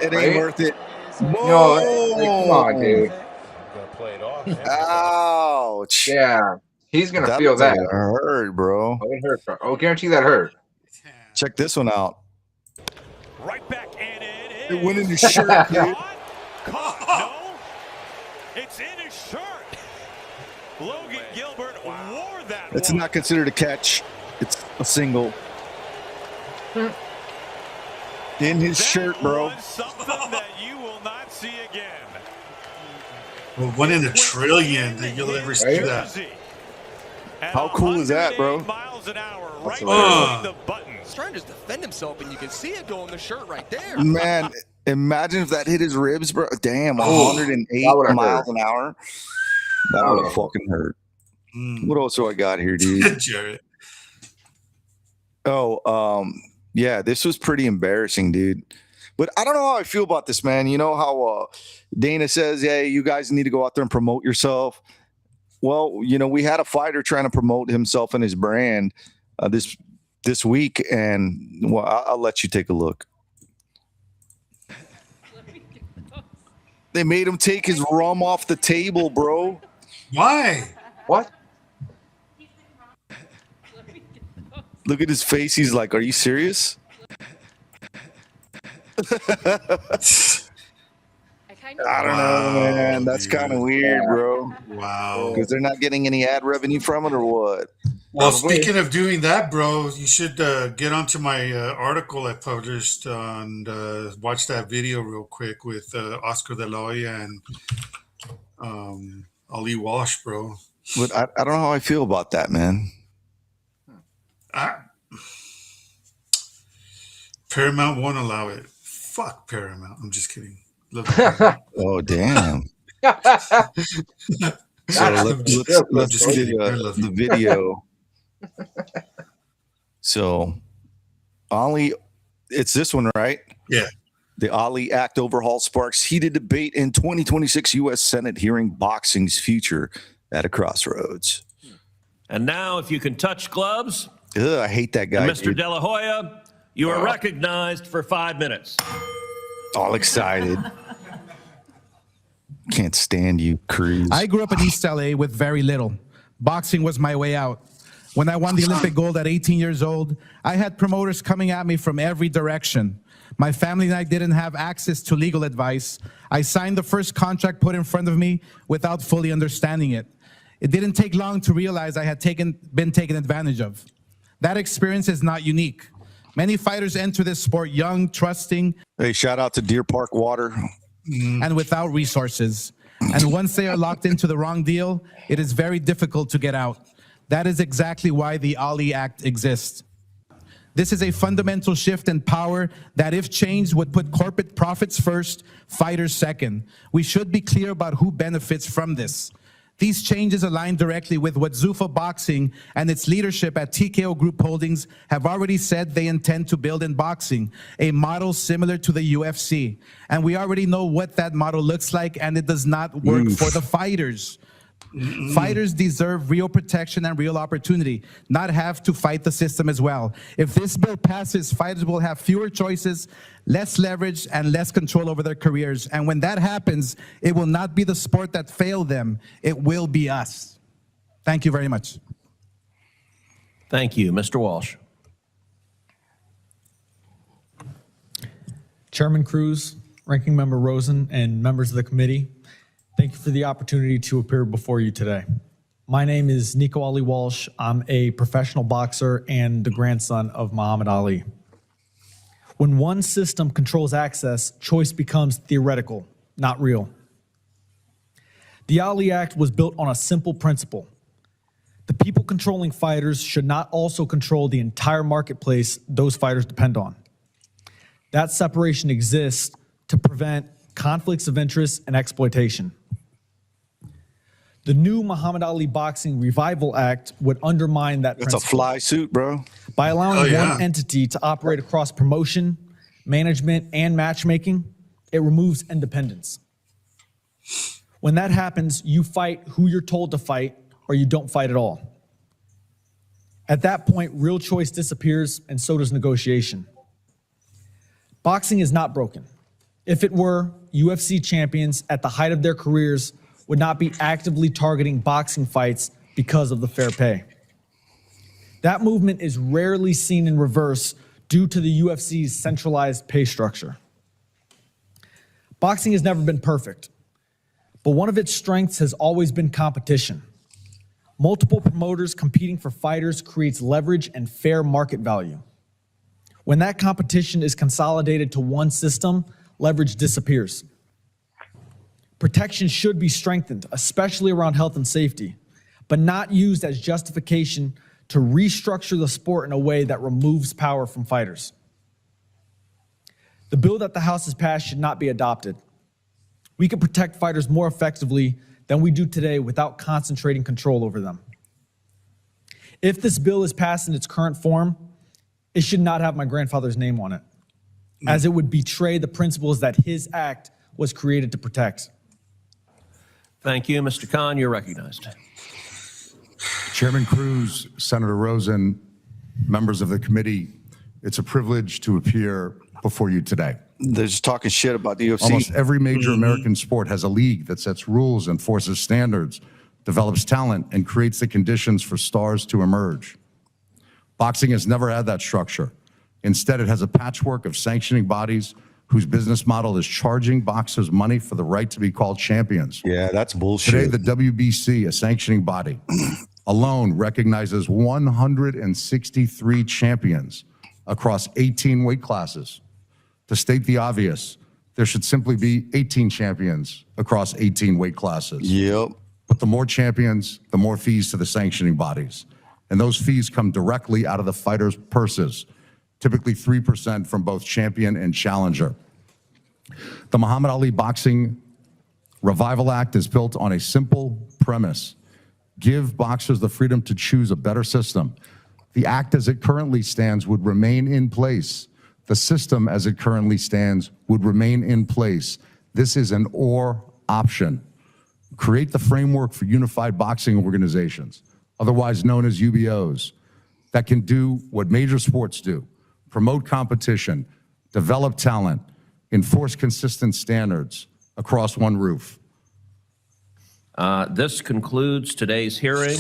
It ain't Right? worth it. No, like, come on, dude. Ouch. Yeah, he's gonna feel looks that. like it hurt, bro. Oh, it hurt, bro. Oh, guarantee that hurt. Check this one out. Right back, and it It went in his shirt, dude. No, it's in his shirt. Logan Gilbert wore that. It's not considered a catch. It's a single. In his shirt, bro. Something that you will not see again. Well, 1 in a trillion that you'll ever see that. How cool is that, bro? Miles an hour, right Uh. the button. He's trying to defend himself, and you can see it go in the shirt right there. Man, imagine if that hit his ribs, bro. Damn, Oh, 108 that would've miles hurt. an hour. That would have fucking hurt. What else do I got here, dude? Jarrett. Oh, yeah, this was pretty embarrassing, dude. But I don't know how I feel about this, man. You know how Dana says, hey, you guys need to go out there and promote yourself. Well, you know, we had a fighter trying to promote himself and his brand this week, and well, I'll let you take a look. They made him take his rum off the table, bro. Why? What? Look at his face. He's like, are you serious? I don't know, man. That's kind of weird, bro. Wow. Because they're not getting any ad revenue from it, or what? Well, speaking of doing that, bro, you should get onto my article I published and watch that video real quick with Oscar De La Hoya and Ali Walsh, bro. But I don't know how I feel about that, man. Paramount won't allow it. Fuck Paramount. I'm just kidding. Love it. Oh, damn. So let's get the video. So, Ali, it's this one, right? Yeah. The Ali Act overhaul sparks heated debate in 2026 U.S. Senate hearing boxing's future at a crossroads. And now, if you can touch gloves, Ugh, I hate that guy. Mr. Dude. De La Hoya, you are recognized for 5 minutes. All excited. Can't stand you, Cruz. I grew up in East LA with very little. Boxing was my way out. When I won the Olympic gold at 18 years old, I had promoters coming at me from every direction. My family and I didn't have access to legal advice. I signed the first contract put in front of me without fully understanding it. It didn't take long to realize I had been taken advantage of. That experience is not unique. Many fighters enter this sport young, trusting. Hey, shout out to Deer Park Water. And without resources. And once they are locked into the wrong deal, it is very difficult to get out. That is exactly why the Ali Act exists. This is a fundamental shift in power that, if changed, would put corporate profits first, fighters second. We should be clear about who benefits from this. These changes align directly with what Zuffa Boxing and its leadership at TKO Group Holdings have already said they intend to build in boxing, a model similar to the UFC. And we already know what that model looks like, and it does not work for the fighters. Fighters deserve real protection and real opportunity, not have to fight the system as well. If this bill passes, fighters will have fewer choices, less leverage, and less control over their careers. And when that happens, it will not be the sport that failed them. It will be us. Thank you very much. Thank you. Mr. Walsh. Chairman Cruz, Ranking Member Rosen, and members of the committee, thank you for the opportunity to appear before you today. My name is Nico Ali Walsh. I'm a professional boxer and the grandson of Muhammad Ali. When one system controls access, choice becomes theoretical, not real. The Ali Act was built on a simple principle. The people controlling fighters should not also control the entire marketplace those fighters depend on. That separation exists to prevent conflicts of interest and exploitation. The new Muhammad Ali Boxing Revival Act would undermine that That's a fly suit, bro. by allowing one entity to operate across promotion, management, and matchmaking. It removes independence. When that happens, you fight who you're told to fight, or you don't fight at all. At that point, real choice disappears, and so does negotiation. Boxing is not broken. If it were, UFC champions at the height of their careers would not be actively targeting boxing fights because of the fair pay. That movement is rarely seen in reverse due to the UFC's centralized pay structure. Boxing has never been perfect, but one of its strengths has always been competition. Multiple promoters competing for fighters creates leverage and fair market value. When that competition is consolidated to one system, leverage disappears. Protection should be strengthened, especially around health and safety, but not used as justification to restructure the sport in a way that removes power from fighters. The bill that the House has passed should not be adopted. We can protect fighters more effectively than we do today without concentrating control over them. If this bill is passed in its current form, it should not have my grandfather's name on it, as it would betray the principles that his act was created to protect. Thank you. Mr. Khan, you're recognized. Chairman Cruz, Senator Rosen, members of the committee, it's a privilege to appear before you today. They're just talking shit about the UFC. Almost every major American sport has a league that sets rules, enforces standards, develops talent, and creates the conditions for stars to emerge. Boxing has never had that structure. Instead, it has a patchwork of sanctioning bodies whose business model is charging boxers money for the right to be called champions. Yeah, that's bullshit. Today, the WBC, a sanctioning body, alone recognizes 163 champions across 18 weight classes. To state the obvious, there should simply be 18 champions across 18 weight classes. Yep. But the more champions, the more fees to the sanctioning bodies. And those fees come directly out of the fighters' purses, typically 3% from both champion and challenger. The Muhammad Ali Boxing Revival Act is built on a simple premise. Give boxers the freedom to choose a better system. The act as it currently stands would remain in place. The system as it currently stands would remain in place. This is an or option. Create the framework for unified boxing organizations, otherwise known as UBOs, that can do what major sports do: promote competition, develop talent, enforce consistent standards across one roof. This concludes today's hearing.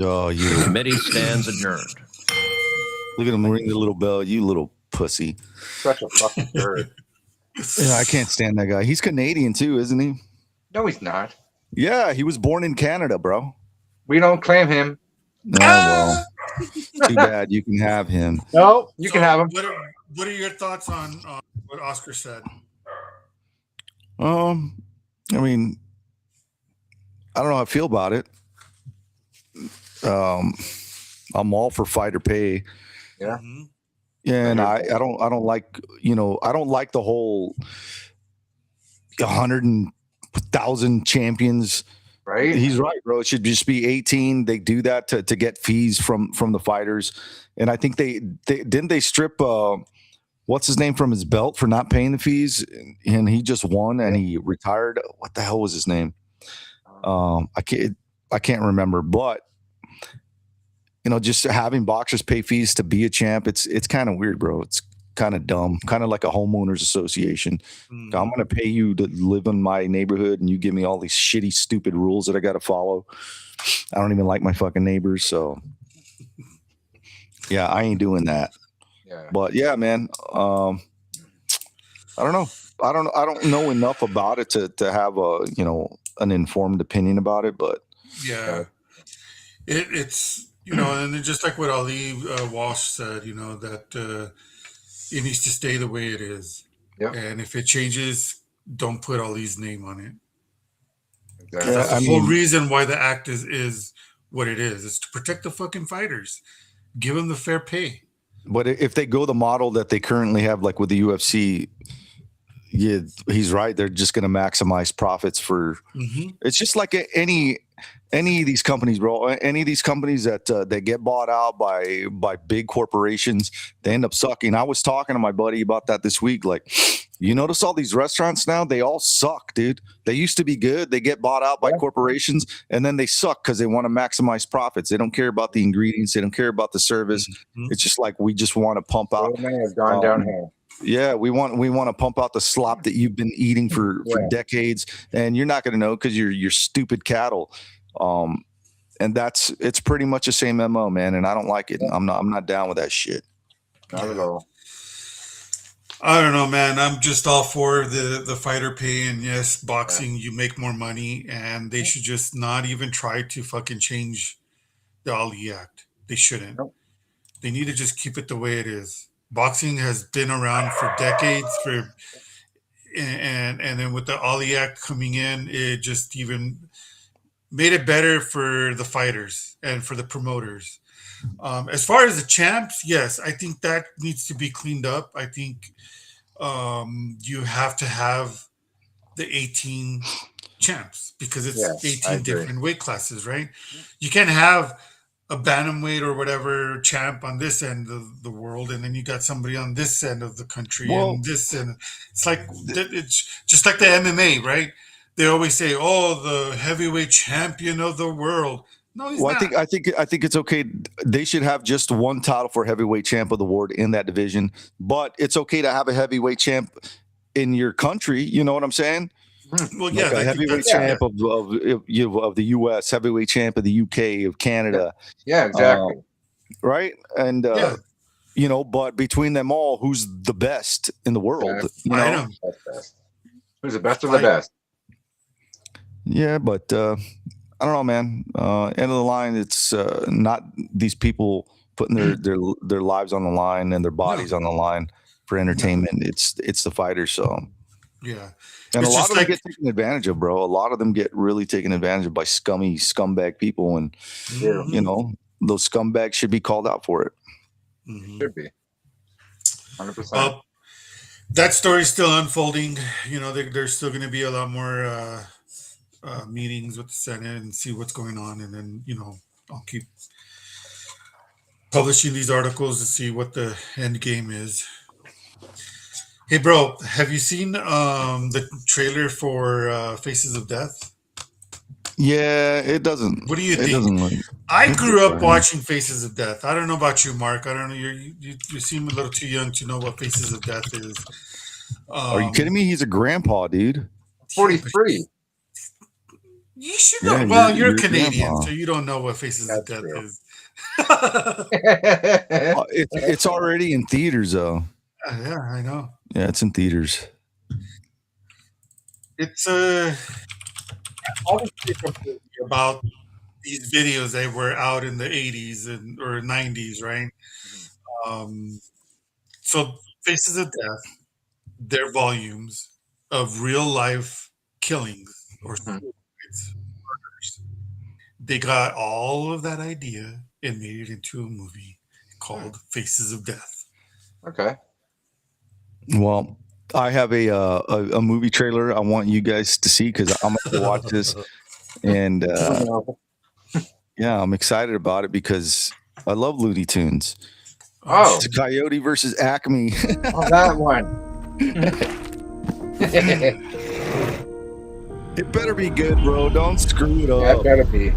Oh, you. The committee stands adjourned. Look at him ring the little bell, you little pussy. Such a fucking bird. Yeah, I can't stand that guy. He's Canadian too, isn't he? No, he's not. Yeah, he was born in Canada, bro. We don't claim him. Oh, well. Too bad. You can have him. No, you can have him. What are your thoughts on what Oscar said? I mean, I don't know how I feel about it. I'm all for fighter pay. Yeah. Yeah, and I don't like, I don't like the whole 100,000 champions. Right. He's right, bro. It should just be 18. They do that to get fees from the fighters. And I think they didn't they strip what's his name from his belt for not paying the fees, and he just won and he retired. What the hell was his name? I can't remember, but just having boxers pay fees to be a champ, it's kind of weird, bro. It's kind of dumb, kind of like a homeowners association. I'm going to pay you to live in my neighborhood, and you give me all these shitty, stupid rules that I got to follow. I don't even like my fucking neighbors, so yeah, I ain't doing that. Yeah. But yeah, man, I don't know. I don't know enough about it to have an informed opinion about it, but yeah, it's and then just like what Ali Walsh said, that it needs to stay the way it is. Yep. And if it changes, don't put Ali's name on it. Exactly. That's the whole reason why the act is what it is. It's to protect the fucking fighters. Give them the fair pay. But if they go the model that they currently have, like with the UFC, yeah, he's right. They're just going to maximize profits for. It's just like any of these companies, bro. Any of these companies that get bought out by big corporations, they end up sucking. I was talking to my buddy about that this week. Like, you notice all these restaurants now, they all suck, dude. They used to be good. They get bought out by corporations, and then they suck because they want to maximize profits. They don't care about the ingredients. They don't care about the service. It's just like, we just want to pump out. It's gone downhill. Yeah, we want to pump out the slop that you've been eating for decades, and you're not going to know because you're stupid cattle. And it's pretty much the same MO, man. And I don't like it. I'm not down with that shit. Not at all. I don't know, man. I'm just all for the fighter pay, and yes, boxing, you make more money, and they should just not even try to fucking change the Ali Act. They shouldn't. They need to just keep it the way it is. Boxing has been around for decades, and then with the Ali Act coming in, it just even made it better for the fighters and for the promoters. As far as the champs, yes, I think that needs to be cleaned up. I think you have to have the 18 champs because it's 18 different weight classes, right? You can't have a bantamweight or whatever champ on this end of the world, and then you got somebody on this end of the country and this end. It's like it's just like the MMA, right? They always say, "Oh, the heavyweight champion of the world." No, he's not. I think it's okay. They should have just one title for heavyweight champ of the world in that division, but it's okay to have a heavyweight champ in your country. You know what I'm saying? Well, yeah, like a heavyweight champ of the U.S., heavyweight champ of the U.K., of Canada. Yeah, exactly. Right, and but between them all, who's the best in the world? I know. Who's the best of the best? Yeah, but I don't know, man. End of the line, it's not these people putting their lives on the line and their bodies on the line for entertainment. It's the fighters. So yeah, and a lot of them get taken advantage of, bro. A lot of them get really taken advantage of by scumbag people, and those scumbags should be called out for it. Should be 100%. Well, that story's still unfolding. There's still going to be a lot more meetings with the Senate and see what's going on, and then I'll keep publishing these articles to see what the end game is. Hey, bro, have you seen the trailer for Faces of Death? Yeah, it doesn't. What do you think? I grew up watching Faces of Death. I don't know about you, Mark. I don't know. You seem a little too young to know what Faces of Death is. Are you kidding me? He's a grandpa, dude. 43. You should know. Well, you're Canadian, so you don't know what Faces of Death is. It's already in theaters, though. Yeah, I know. Yeah, it's in theaters. It's obviously about these videos that were out in the 80s or 90s, right? So Faces of Death, their volumes of real life killings or murders. They got all of that idea and made it into a movie called Faces of Death. Okay. Well, I have a movie trailer I want you guys to see because I'm going to watch this, and yeah, I'm excited about it because I love Looney Tunes. Oh, it's Coyote versus Acme. Oh, that one. It better be good, bro. Don't screw it up. Yeah, it better be.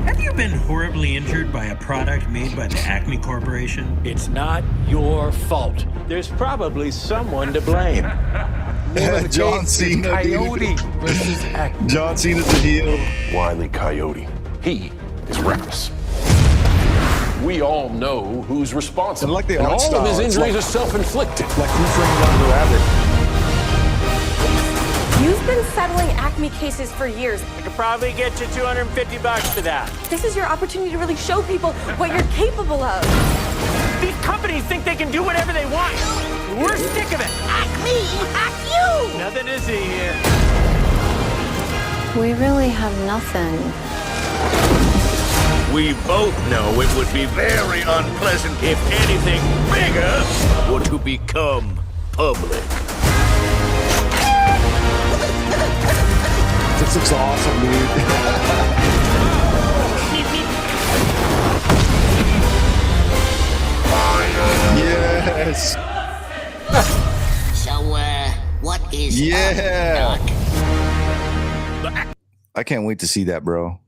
Have you been horribly injured by a product made by the Acme Corporation? It's not your fault. There's probably someone to blame. John Cena, Coyote dude. versus Acme. John Cena's the heel. Wile E. Coyote. He is reckless. We all know who's responsible. And like the and art all style, of his it's injuries like- are self-inflicted. Like Who Framed Roger Rabbit. You've been settling Acme cases for years. I could probably get you $250 for that. This is your opportunity to really show people what you're capable of. These companies think they can do whatever they want. We're sick of it. Acme, hack you! Nothing to see here. We really have nothing. We both know it would be very unpleasant if anything bigger were to become public. This looks awesome, dude. Yes. So, what is Yeah. up, Doc? I can't wait to see that, bro.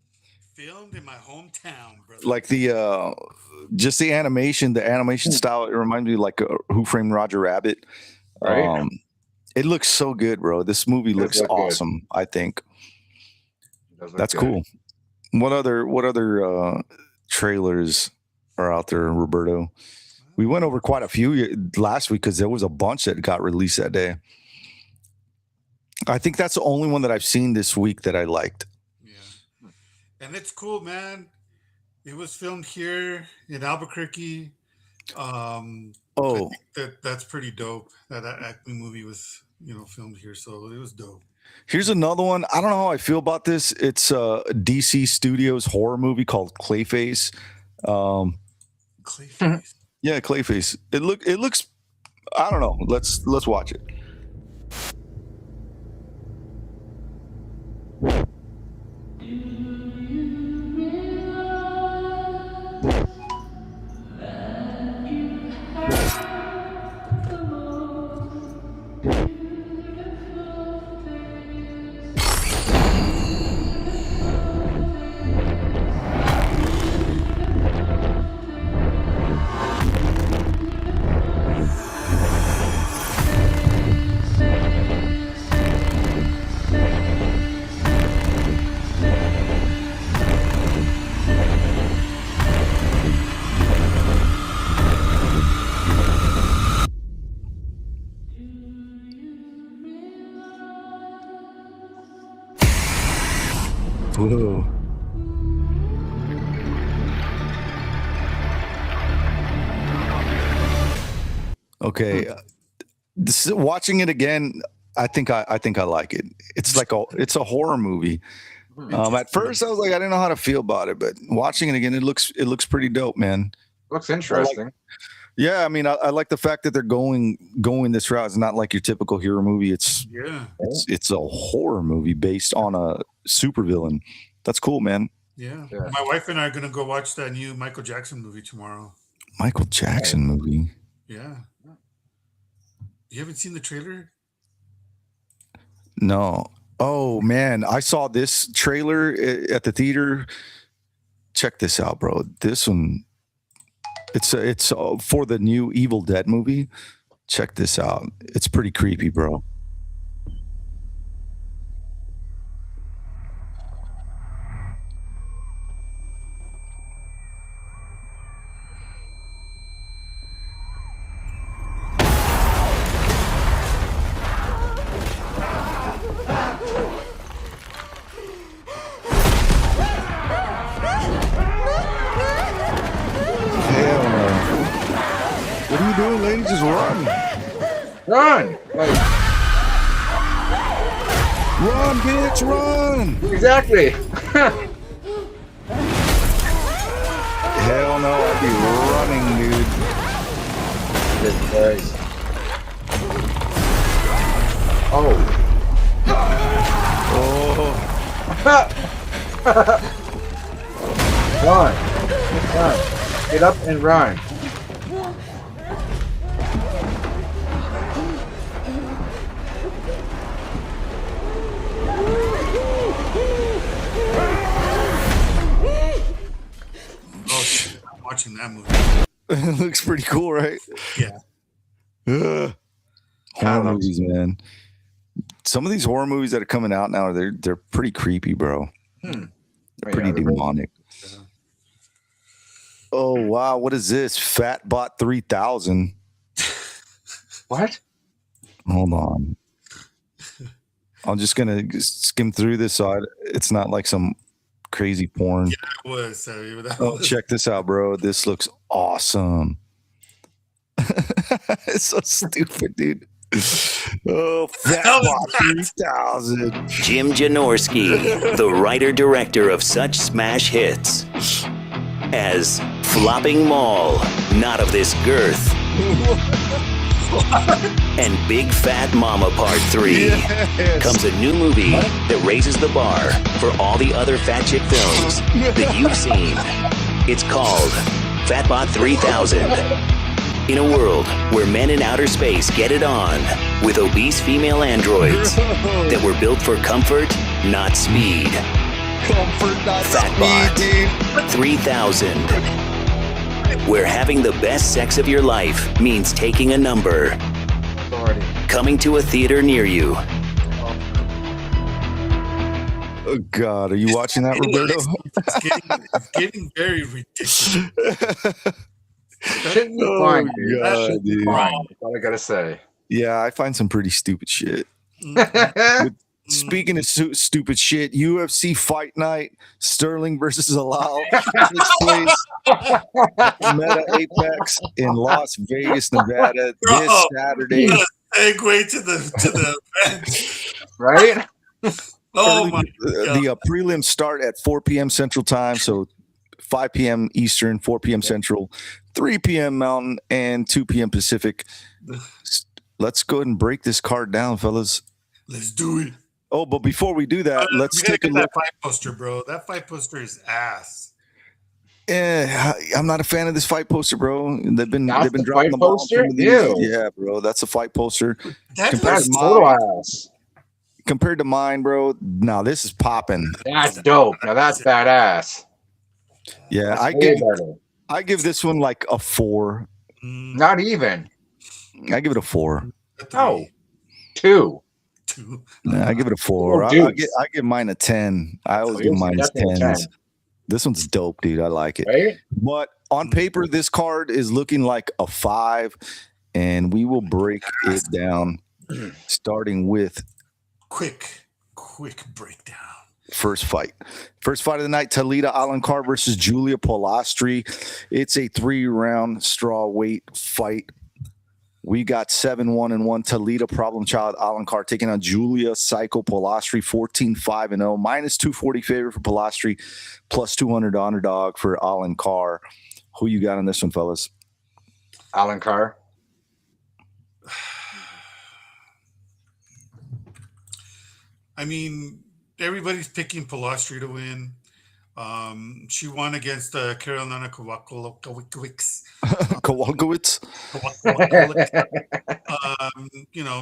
Filmed in my hometown, brother. Like the just the animation style, it reminds me of like Who Framed Roger Rabbit. Right. It looks so good, bro. This movie looks look good. awesome, I think. Does look That's good. cool. What other trailers are out there, Roberto? We went over quite a few last week because there was a bunch that got released that day. I think that's the only one that I've seen this week that I liked. And it's cool, man. It was filmed here in Albuquerque. I think that's pretty dope. That Acme movie was, filmed here, so it was dope. Here's another one. I don't know how I feel about this. It's a DC Studios horror movie called Clayface. Clayface. Yeah, Clayface. It looks. I don't know. Let's watch it. Whoa. Okay. Watching it again, I think I like it. It's like it's a horror movie. At first I was like, I didn't know how to feel about it, but watching it again, it looks pretty dope, man. Looks interesting. Yeah, I mean, I like the fact that they're going this route. It's not like your typical hero movie. It's a horror movie based on a supervillain. That's cool, man. Yeah. My wife and I are gonna go watch that new Michael Jackson movie tomorrow. Michael Jackson movie. Yeah. You haven't seen the trailer? No. Oh man, I saw this trailer at the theater. Check this out, bro. This one, it's for the new Evil Dead movie. Check this out. It's pretty creepy, bro. What are you doing, lady? Just run. Run! Run, bitch, run! Exactly. Hell no, I'd be running, dude. Oh. Run. Get up and run. Oh shit! I'm watching that movie. It looks pretty cool, right? Yeah. Horror movies, man. Some of these horror movies that are coming out now, they're pretty creepy, bro. They're pretty demonic. Oh wow, what is this? Fatbot 3000. What? Hold on. I'm just gonna skim through this so it's not like some crazy porn. Yeah, it was. Oh, check this out, bro. This looks awesome. It's so stupid, dude. Oh, Fatbot 3000. Jim Janorski, the writer-director of such smash hits as Flopping Mall, Not of This Girth, and Big Fat Mama Part 3, comes a new movie that raises the bar for all the other fat chick films that you've seen. It's called Fatbot 3000. In a world where men in outer space get it on with obese female androids that were built for comfort, not speed. Comfort, not Fatbot speed, dude. 3000. Where having the best sex of your life means taking a number. Coming to a theater near you. Oh God, are you watching that, Roberto? It's getting very ridiculous. Shouldn't be fine, dude. That God, should be dude. fine. That's all I gotta say. Yeah, I find some pretty stupid shit. Speaking of stupid shit, UFC Fight Night, Sterling versus Zalal takes place Meta Apex in Las Vegas, Nevada this Saturday. Segue to the event. Right? Oh my God. The prelims start at 4 p.m. Central Time, so 5 p.m. Eastern, 4 p.m. Central, 3 p.m. Mountain, and 2 p.m. Pacific. Let's go ahead and break this card down, fellas. Let's do it. Oh, but before we do that, let's take a look. That fight poster, bro. That fight poster is ass. I'm not a fan of this fight poster, bro. They've been dropping the ball. Yeah, bro. That's a fight poster. That's total ass. Compared to mine, bro. No, this is popping. That's dope. Now that's badass. Yeah, That's I give this one like a 4. Not even. I give it a 4. No. 2. Nah, I give it a 4. I give mine a 10. I always give mine 10s. This one's dope, dude. I like it. Right? But on paper, this card is looking like a 5, and we will break it down starting with quick breakdown. First fight of the night, Talita Alankar versus Julia Polastri. It's a 3-round straw weight fight. We got 7-1-1 Talita Problem Child Alankar taking on Julia Psycho Polastri 14-5-0, minus 240 favorite for Polastri, plus 200 underdog for Alankar. Who you got on this one, fellas? Alankar. I mean, everybody's picking Polastri to win. She won against Carolina Kowalkiewicz.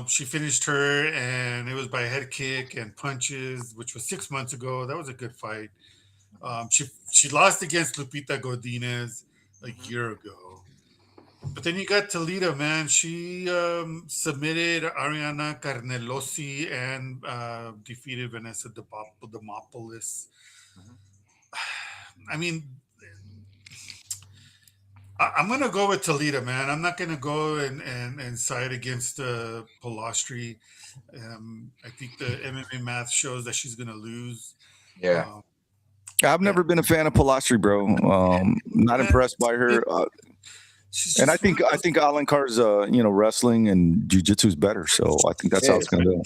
She finished her, and it was by head kick and punches, which was 6 months ago. That was a good fight. She lost against Lupita Godinez a year ago. But then you got Talita, man. She submitted Ariana Carnelosi and defeated Vanessa Demopoulos. I mean, I'm going to go with Talita, man. I'm not going to go and side against Polastri. I think the MMA math shows that she's going to lose. Yeah. I've never been a fan of Polastri, bro. Not impressed by her. And I think Alankar's wrestling and jiu-jitsu is better, so I think that's how it's going to go.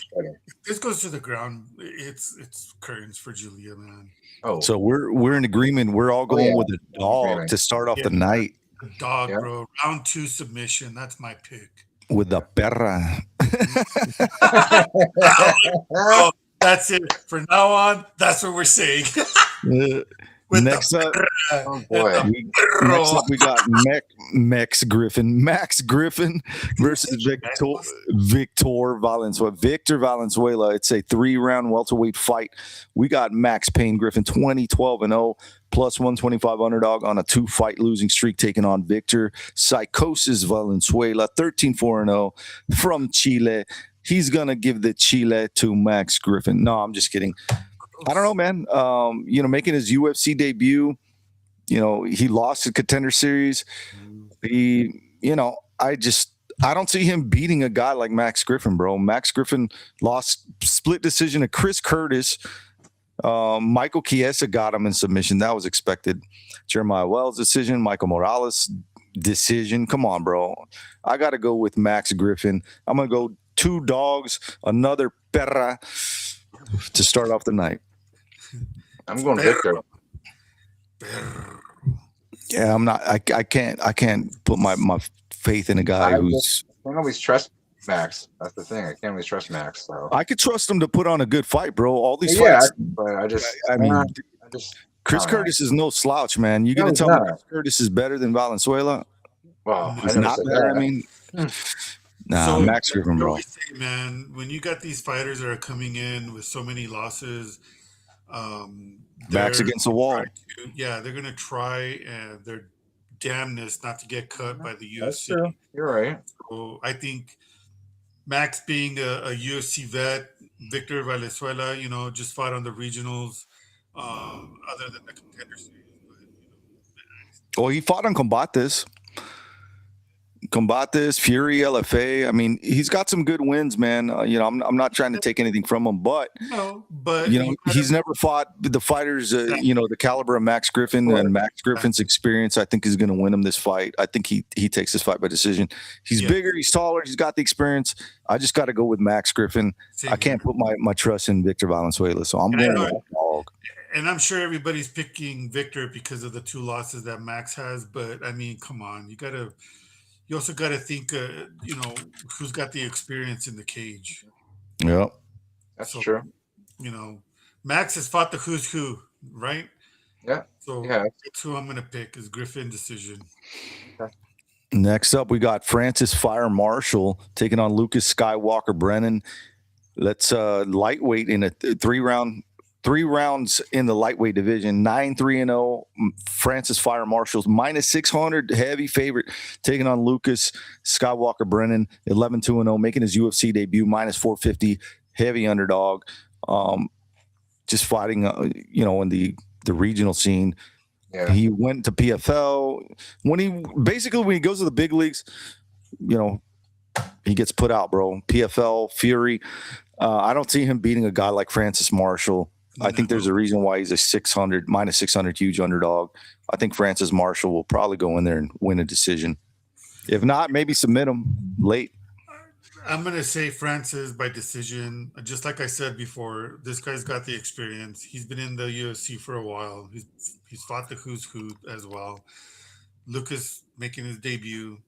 This goes to the ground. It's curtains for Julia, man. Oh, so we're in agreement. We're all going with a dog to start off the night. Dog, bro. Round 2 submission. That's my pick. with the perra. Oh, that's it. From now on, that's what we're saying. Next up, we got Max Griffin versus Victor Valenzuela. Victor Valenzuela. It's a 3-round welterweight fight. We got Max Payne Griffin, 20-12-0, plus 125 underdog on a 2-fight losing streak, taking on Victor Psychosis Valenzuela, 13-4-0 from Chile. He's gonna give the Chile to Max Griffin. No, I'm just kidding. I don't know, man. Making his UFC debut, he lost the Contender Series. I don't see him beating a guy like Max Griffin, bro. Max Griffin lost split decision to Chris Curtis. Michael Chiesa got him in submission. That was expected. Jeremiah Wells decision. Michael Morales decision. Come on, bro. I got to go with Max Griffin. I'm going to go 2 dogs, another perra to start off the night. I'm going Victor. Yeah, I'm not. I can't put my faith in a guy who's. I can't always trust Max. That's the thing. I can't always trust Max. So I could trust him to put on a good fight, bro. All these fights. But Chris Curtis is no slouch, man. You gonna tell me Chris Curtis is better than Valenzuela? Well, he's not better. I mean, Max Griffin, bro. Say, man, when you got these fighters that are coming in with so many losses. Backs against the wall. They're going to try their damnness not to get cut by the UFC. That's true. You're right. So I think Max being a UFC vet, Victor Valenzuela, just fought on the regionals, other than the Contender Series. Well, he fought on Combates, Fury, LFA. I mean, he's got some good wins, man. I'm not trying to take anything from him, but he's never fought the fighters, the caliber of Max Griffin and Max Griffin's experience. I think is going to win him this fight. I think he takes this fight by decision. He's bigger, he's taller, he's got the experience. I just got to go with Max Griffin. I can't put my trust in Victor Valenzuela, so I'm going with dog. And I'm sure everybody's picking Victor because of the 2 losses that Max has, but I mean, come on, you also got to think, who's got the experience in the cage. Yeah, that's true. Max has fought the who's who, right? Yeah. So that's who I'm going to pick is Griffin decision. Okay. Next up, we got Francis Fire Marshall taking on Lucas Skywalker Brennan. Let's lightweight in a 3 rounds in the lightweight division, 9-3-0. Francis Fire Marshall's -600 heavy favorite, taking on Lucas Skywalker Brennan, 11-2-0, making his UFC debut, -450 heavy underdog. Just fighting, in the regional scene. Yeah. He went to PFL. When he goes to the big leagues, he gets put out, bro. PFL, Fury. I don't see him beating a guy like Francis Marshall. I think there's a reason why he's a -600 huge underdog. I think Francis Marshall will probably go in there and win a decision. If not, maybe submit him late. I'm going to say Francis by decision. Just like I said before, this guy's got the experience. He's been in the UFC for a while. He's fought the who's who as well. Lucas making his debut.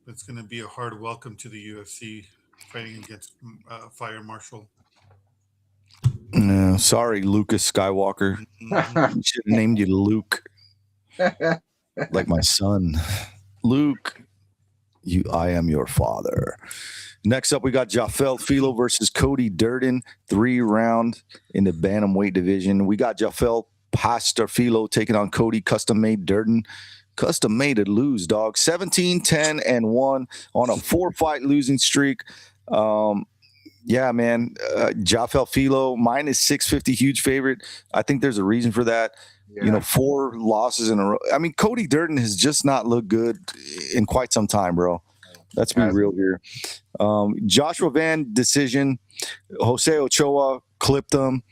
It's going to be a hard welcome to the UFC fighting against Fire Marshall. No, sorry, Lucas Skywalker. Should have named you Luke, like my son. Luke, I am your father. Next up, we got Jafel Filo versus Cody Durden, 3-round in the bantamweight division. We got Jafel Pastor Filo taking on Cody Custom-Made Durden. Custom-made to lose, dog. 17-10-1 on a 4-fight losing streak. Yeah, man. Jafel Filo, -650, huge favorite. I think there's a reason for that. Yeah. 4 losses in a row. I mean, Cody Durden has just not looked good in quite some time, bro. Let's be real here. Joshua Van decision. Jose Ochoa clipped him.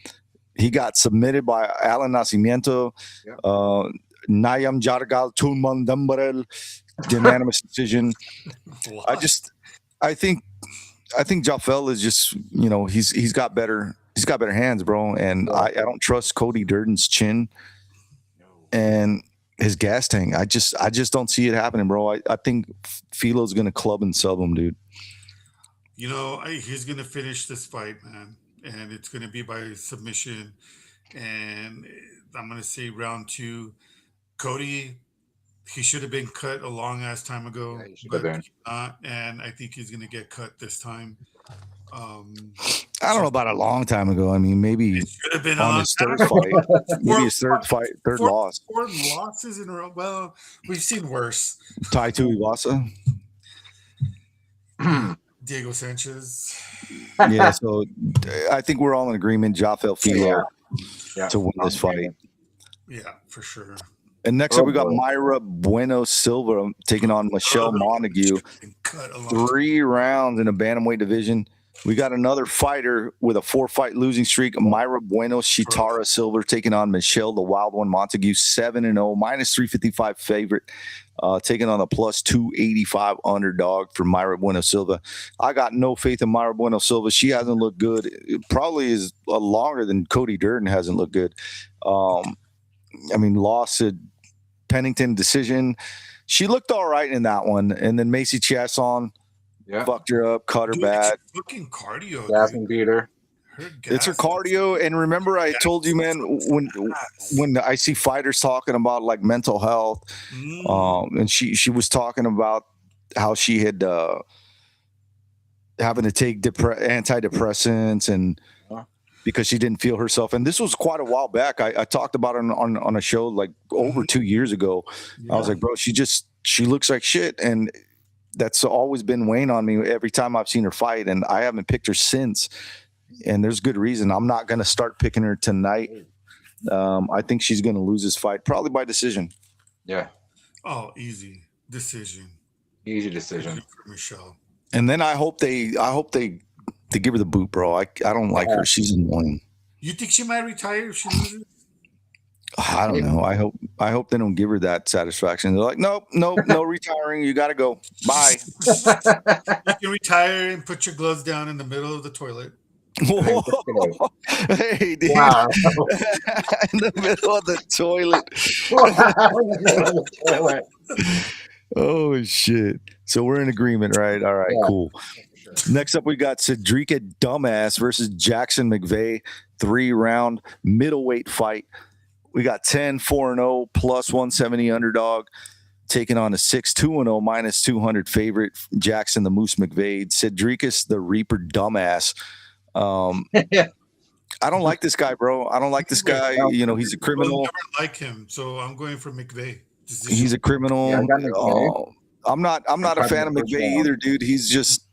He got submitted by Alan Nacimiento. Nayam Jargal Tunman Dambarel, unanimous decision. I think Jafel is just, he's got better hands, bro. And I don't trust Cody Durden's chin. And his gas tank. I just don't see it happening, bro. I think Filo's gonna club and sub him, dude. You know, he's gonna finish this fight, man, and it's gonna be by submission. And I'm gonna say round 2. Cody, he should have been cut a long ass time ago, but he's not, and I think he's gonna get cut this time. I don't know about a long time ago. I mean, maybe should have been on his third fight, maybe his third loss. 4 losses in a row. Well, we've seen worse. Tai Tuivasa. Diego Sanchez. Yeah, so I think we're all in agreement. Jafel Filo to win this fight. Yeah, for sure. And next up, we got Mayra Bueno Silva taking on Michelle Montague. 3 rounds in a bantamweight division. We got another fighter with a 4-fight losing streak. Mayra Bueno Shitara Silva taking on Michelle the Wild One Montague, 7-0, minus 355 favorite, taking on a plus 285 underdog for Mayra Bueno Silva. I got no faith in Mayra Bueno Silva. She hasn't looked good. It probably is longer than Cody Durden hasn't looked good. I mean, lost at Pennington decision. She looked all right in that one. And then Macy Chiasson fucked her up, cut her bad. Fucking cardio. Jasmine beat her. It's her cardio. And remember, I told you, man, when I see fighters talking about like mental health, and she was talking about how she had having to take antidepressants and because she didn't feel herself. And this was quite a while back. I talked about it on a show like over 2 years ago. I was like, bro, she looks like shit. And that's always been weighing on me every time I've seen her fight. And I haven't picked her since. And there's good reason. I'm not going to start picking her tonight. I think she's going to lose this fight, probably by decision. Yeah. Oh, easy decision. Easy decision for Michelle. And then I hope they give her the boot, bro. I don't like her. She's annoying. You think she might retire if she loses? I don't know. I hope they don't give her that satisfaction. They're like, no retiring. You got to go. Bye. You can retire and put your gloves down in the middle of the toilet. Hey, dude. Wow. In the middle of the toilet. Oh, shit. So we're in agreement, right? All right, cool. Next up, we got Cedrica Dumbass versus Jackson McVeigh, 3-round middleweight fight. We got 10-4-0 plus 170 underdog taking on a 6-2-0 minus 200 favorite, Jackson the Moose McVeigh. Cedricus the Reaper Dumbass. I don't like this guy, bro. I don't like this guy. You know, he's a criminal. I never like him, so I'm going for McVeigh. He's a criminal. I'm not a fan of McVeigh either, dude. He's just,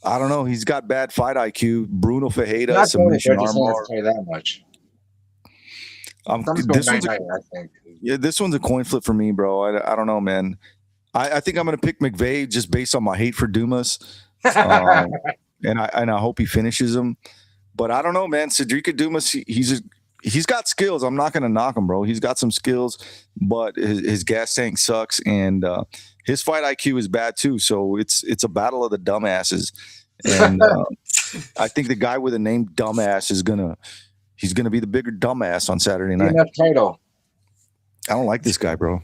I don't know. He's got bad fight IQ. Bruno Fajeda, submission armbar. That much. This one's a coin flip for me, bro. I don't know, man. I think I'm gonna pick McVeigh just based on my hate for Dumas, and I hope he finishes him. But I don't know, man. Cedrica Dumas, he's got skills. I'm not gonna knock him, bro. He's got some skills, but his gas tank sucks, and his fight IQ is bad too. So it's a battle of the dumbasses, and I think the guy with the name Dumbass he's gonna be the bigger dumbass on Saturday night. Title. I don't like this guy, bro.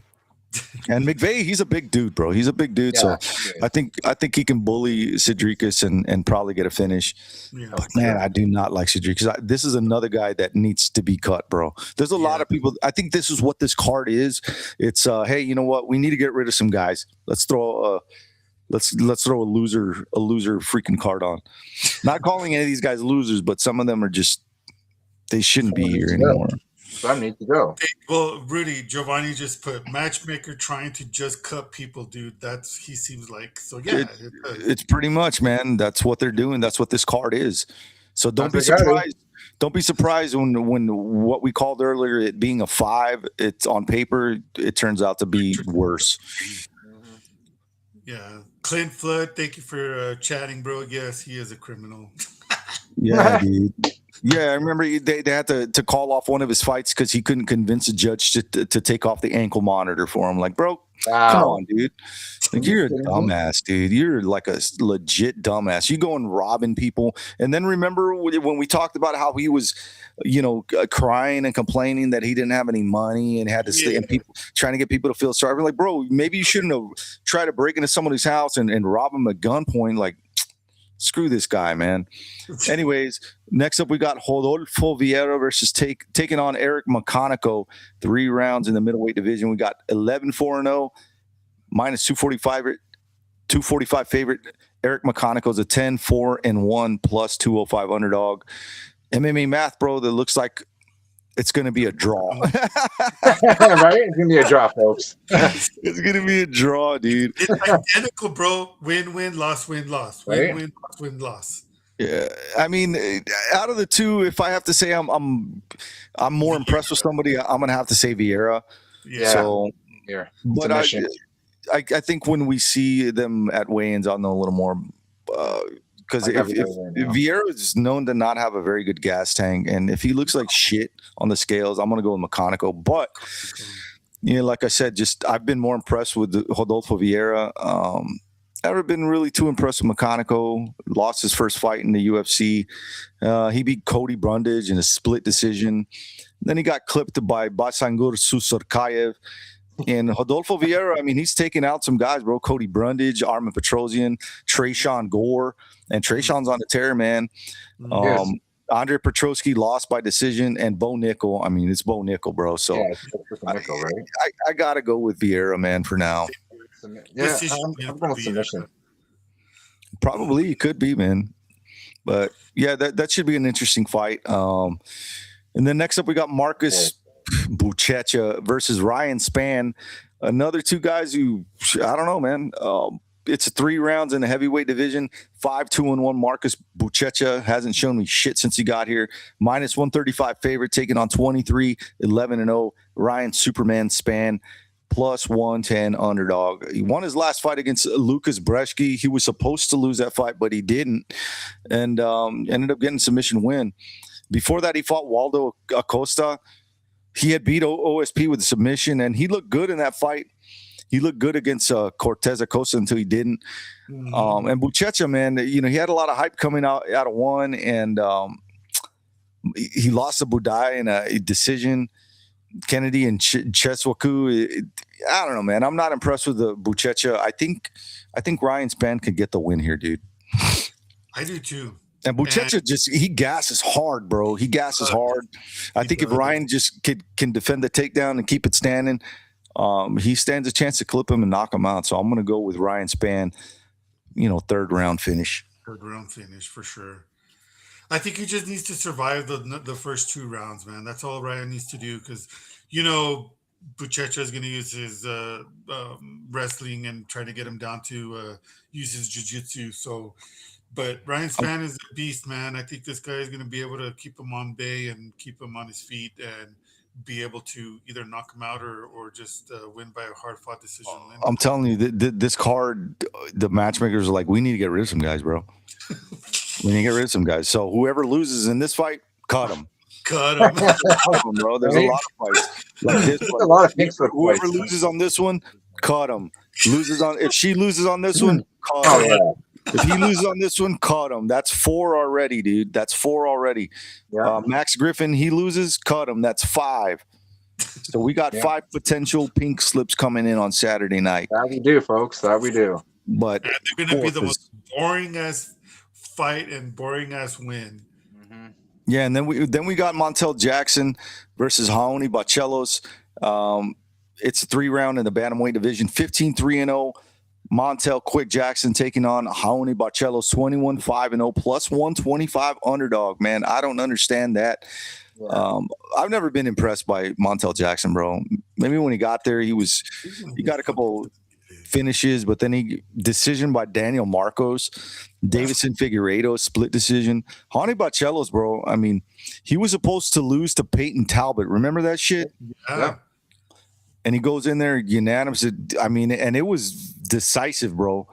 And McVeigh, he's a big dude, bro. He's a big dude. So I think he can bully Cedricus and probably get a finish. Yeah. But man, I do not like Cedricus. This is another guy that needs to be cut, bro. There's a lot of people. I think this is what this card is. It's hey, you know what? We need to get rid of some guys. Let's throw a loser freaking card on. Not calling any of these guys losers, but some of them are just, they shouldn't be here anymore. Some need to go. Well, Rudy, Giovanni just put matchmaker trying to just cut people, dude. He seems like, so yeah. It's pretty much, man. That's what they're doing. That's what this card is. So don't be surprised. Don't be surprised when what we called earlier it being a 5, it's on paper, it turns out to be worse. Yeah. Clint Flood, thank you for chatting, bro. Yes, he is a criminal. Yeah, dude. Yeah, I remember they had to call off one of his fights because he couldn't convince a judge to take off the ankle monitor for him. Like, bro, Come on, dude. Like, you're a dumbass, dude. You're like a legit dumbass. You going robbing people. And then remember when we talked about how he was, crying and complaining that he didn't have any money and had to stay, and people trying to get people to feel sorry. We're like, bro, maybe you shouldn't have tried to break into somebody's house and rob him at gunpoint. Like, screw this guy, man. Anyways, next up we got Rodolfo Vieira versus taking on Eric Meconico. 3 rounds in the middleweight division. We got 11-4-0, minus 245 favorite. Eric Meconico's a 10-4-1 plus 205 underdog. MMA math, bro, that looks like it's going to be a draw. Right? It's going to be a draw, folks. It's going to be a draw, dude. It's identical, bro. Win, loss, win, loss. Win, win, loss, win, loss. Yeah, I mean, out of the two, if I have to say I'm more impressed with somebody, I'm going to have to say Vieira. Yeah. So, here. but I think when we see them at weigh-ins, I'll know a little more. Because if Vieira is known to not have a very good gas tank, and if he looks like shit on the scales, I'm going to go with Meconico. But, like I said, I've been more impressed with Rodolfo Vieira. Never been really too impressed with Meconico. Lost his first fight in the UFC. He beat Cody Brundage in a split decision. Then he got clipped by Basangur Susurkayev. And Rodolfo Vieira, I mean, he's taking out some guys, bro. Cody Brundage, Armin Petrosian, Tresean Gore. And Tresean's on the tear, man. Yes. Andre Petrosky lost by decision. And Bo Nickel. I mean, it's Bo Nickel, bro. So it's Nickel, right? I got to go with Vieira, man, for now. Yeah, I'm going with submission. Probably it could be, man. But, yeah, that should be an interesting fight. And then next up we got Marcus Buchecha versus Ryan Spann. Another 2 guys who, I don't know, man. It's 3 rounds in the heavyweight division. 5-2-1. Marcus Buchecha hasn't shown me shit since he got here. Minus 135 favorite, taking on 23-11-0. Ryan Superman Spann. Plus 110 underdog. He won his last fight against Lucas Brzeski. He was supposed to lose that fight, but he didn't, and ended up getting submission win. Before that, he fought Waldo Acosta. He had beat OSP with a submission, and he looked good in that fight. He looked good against Cortez Acosta until he didn't. And Buchecha, man, he had a lot of hype coming out of one, and he lost to Budai in a decision. Kennedy and Cheswaku, I don't know, man. I'm not impressed with the Buchecha. I think Ryan Spann could get the win here, dude. I do too. And Buchecha he gasses hard, bro. He gasses hard. I think if Ryan just can defend the takedown and keep it standing, he stands a chance to clip him and knock him out. So I'm going to go with Ryan Spann, 3rd round finish. 3rd round finish for sure. I think he just needs to survive the first 2 rounds, man. That's all Ryan needs to do because, Buchecha is going to use his wrestling and try to get him down to use his jiu-jitsu. So, but Ryan Spann is a beast, man. I think this guy is going to be able to keep him on bay and keep him on his feet and be able to either knock him out or just win by a hard-fought decision. I'm telling you, this card, the matchmakers are like, we need to get rid of some guys, bro. We need to get rid of some guys. So whoever loses in this fight, cut him. Cut him. Bro. There's a lot of fights. Like this one. A lot of things. Whoever loses on this one, cut him. If she loses on this one, cut him. Yeah. If he loses on this one, cut him. That's 4 already, dude. That's 4 already. Yeah. Max Griffin, he loses, cut him. That's 5. So we got 5 potential pink slips coming in on Saturday night. That we do, folks. That we do. But they're going to be the most boring-ass fight and boring-ass win. Yeah, and then we got Montel Jackson versus Raoni Barcelos. It's a 3-round in the bantamweight division. 15-3-0. Montel Quick Jackson taking on Raoni Barcelos. 21-5-0 plus 125 underdog. Man, I don't understand that. Yeah. I've never been impressed by Montel Jackson, bro. Maybe when he got there, he got a couple finishes, but then he decision by Daniel Marcos. Davison Figueiredo split decision. Raoni Barcelos, bro. I mean, he was supposed to lose to Peyton Talbot. Remember that shit? Yeah. And he goes in there unanimous. I mean, and it was decisive, bro.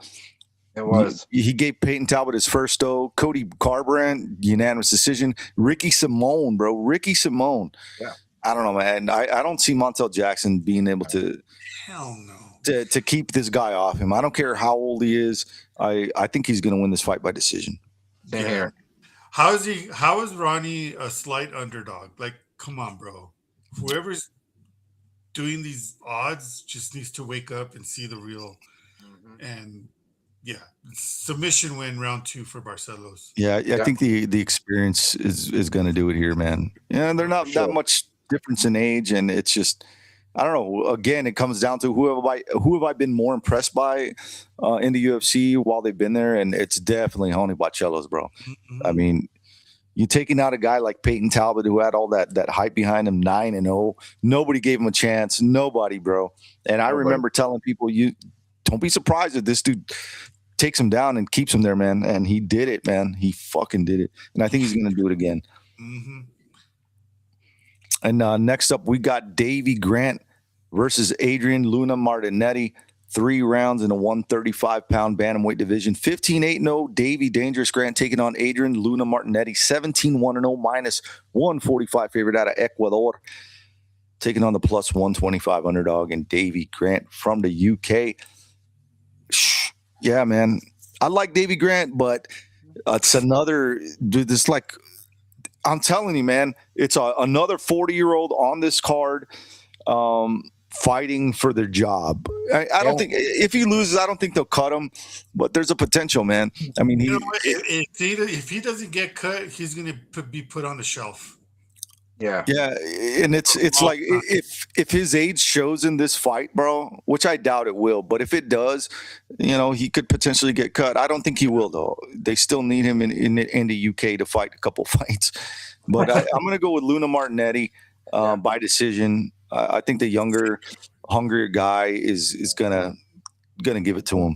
It was. He gave Peyton Talbot his first though. Cody Garbrandt, unanimous decision. Ricky Simone, bro. Ricky Simone. Yeah. I don't know, man. I don't see Montel Jackson being able to Hell no. to keep this guy off him. I don't care how old he is. I think he's going to win this fight by decision. Same here. How is Ronnie a slight underdog? Like, come on, bro. Whoever's doing these odds just needs to wake up and see the real. And yeah, submission win round 2 for Barcelos. Yeah, I think the experience is going to do it here, man. Yeah, they're not that much difference in age, and it's just I don't know. Again, it comes down to who have I been more impressed by in the UFC while they've been there, and it's definitely Tony Barcelos, bro. I mean, you taking out a guy like Peyton Talbot who had all that hype behind him, 9-0. Nobody gave him a chance. Nobody, bro. And I remember telling people, you don't be surprised if this dude takes him down and keeps him there, man. And he did it, man. He fucking did it. And I think he's going to do it again. And next up, we got Davey Grant versus Adrian Luna Martinetti. 3 rounds in a 135-pound bantamweight division. 15-8-0, Davey Dangerous Grant taking on Adrian Luna Martinetti. 17-1-0, minus 145 favorite out of Ecuador. Taking on the plus 125 underdog and Davey Grant from the UK. Yeah, man. I like Davey Grant, but it's another dude. This like I'm telling you, man, it's another 40-year-old on this card. Fighting for their job. I don't think if he loses, I don't think they'll cut him, but there's a potential, man. I mean, if he doesn't get cut, he's going to be put on the shelf. Yeah, and it's like if his age shows in this fight, bro, which I doubt it will, but if it does, he could potentially get cut. I don't think he will though. They still need him in the UK to fight a couple fights, but I'm going to go with Luna Martinetti by decision. I think the younger, hungrier guy is gonna give it to him.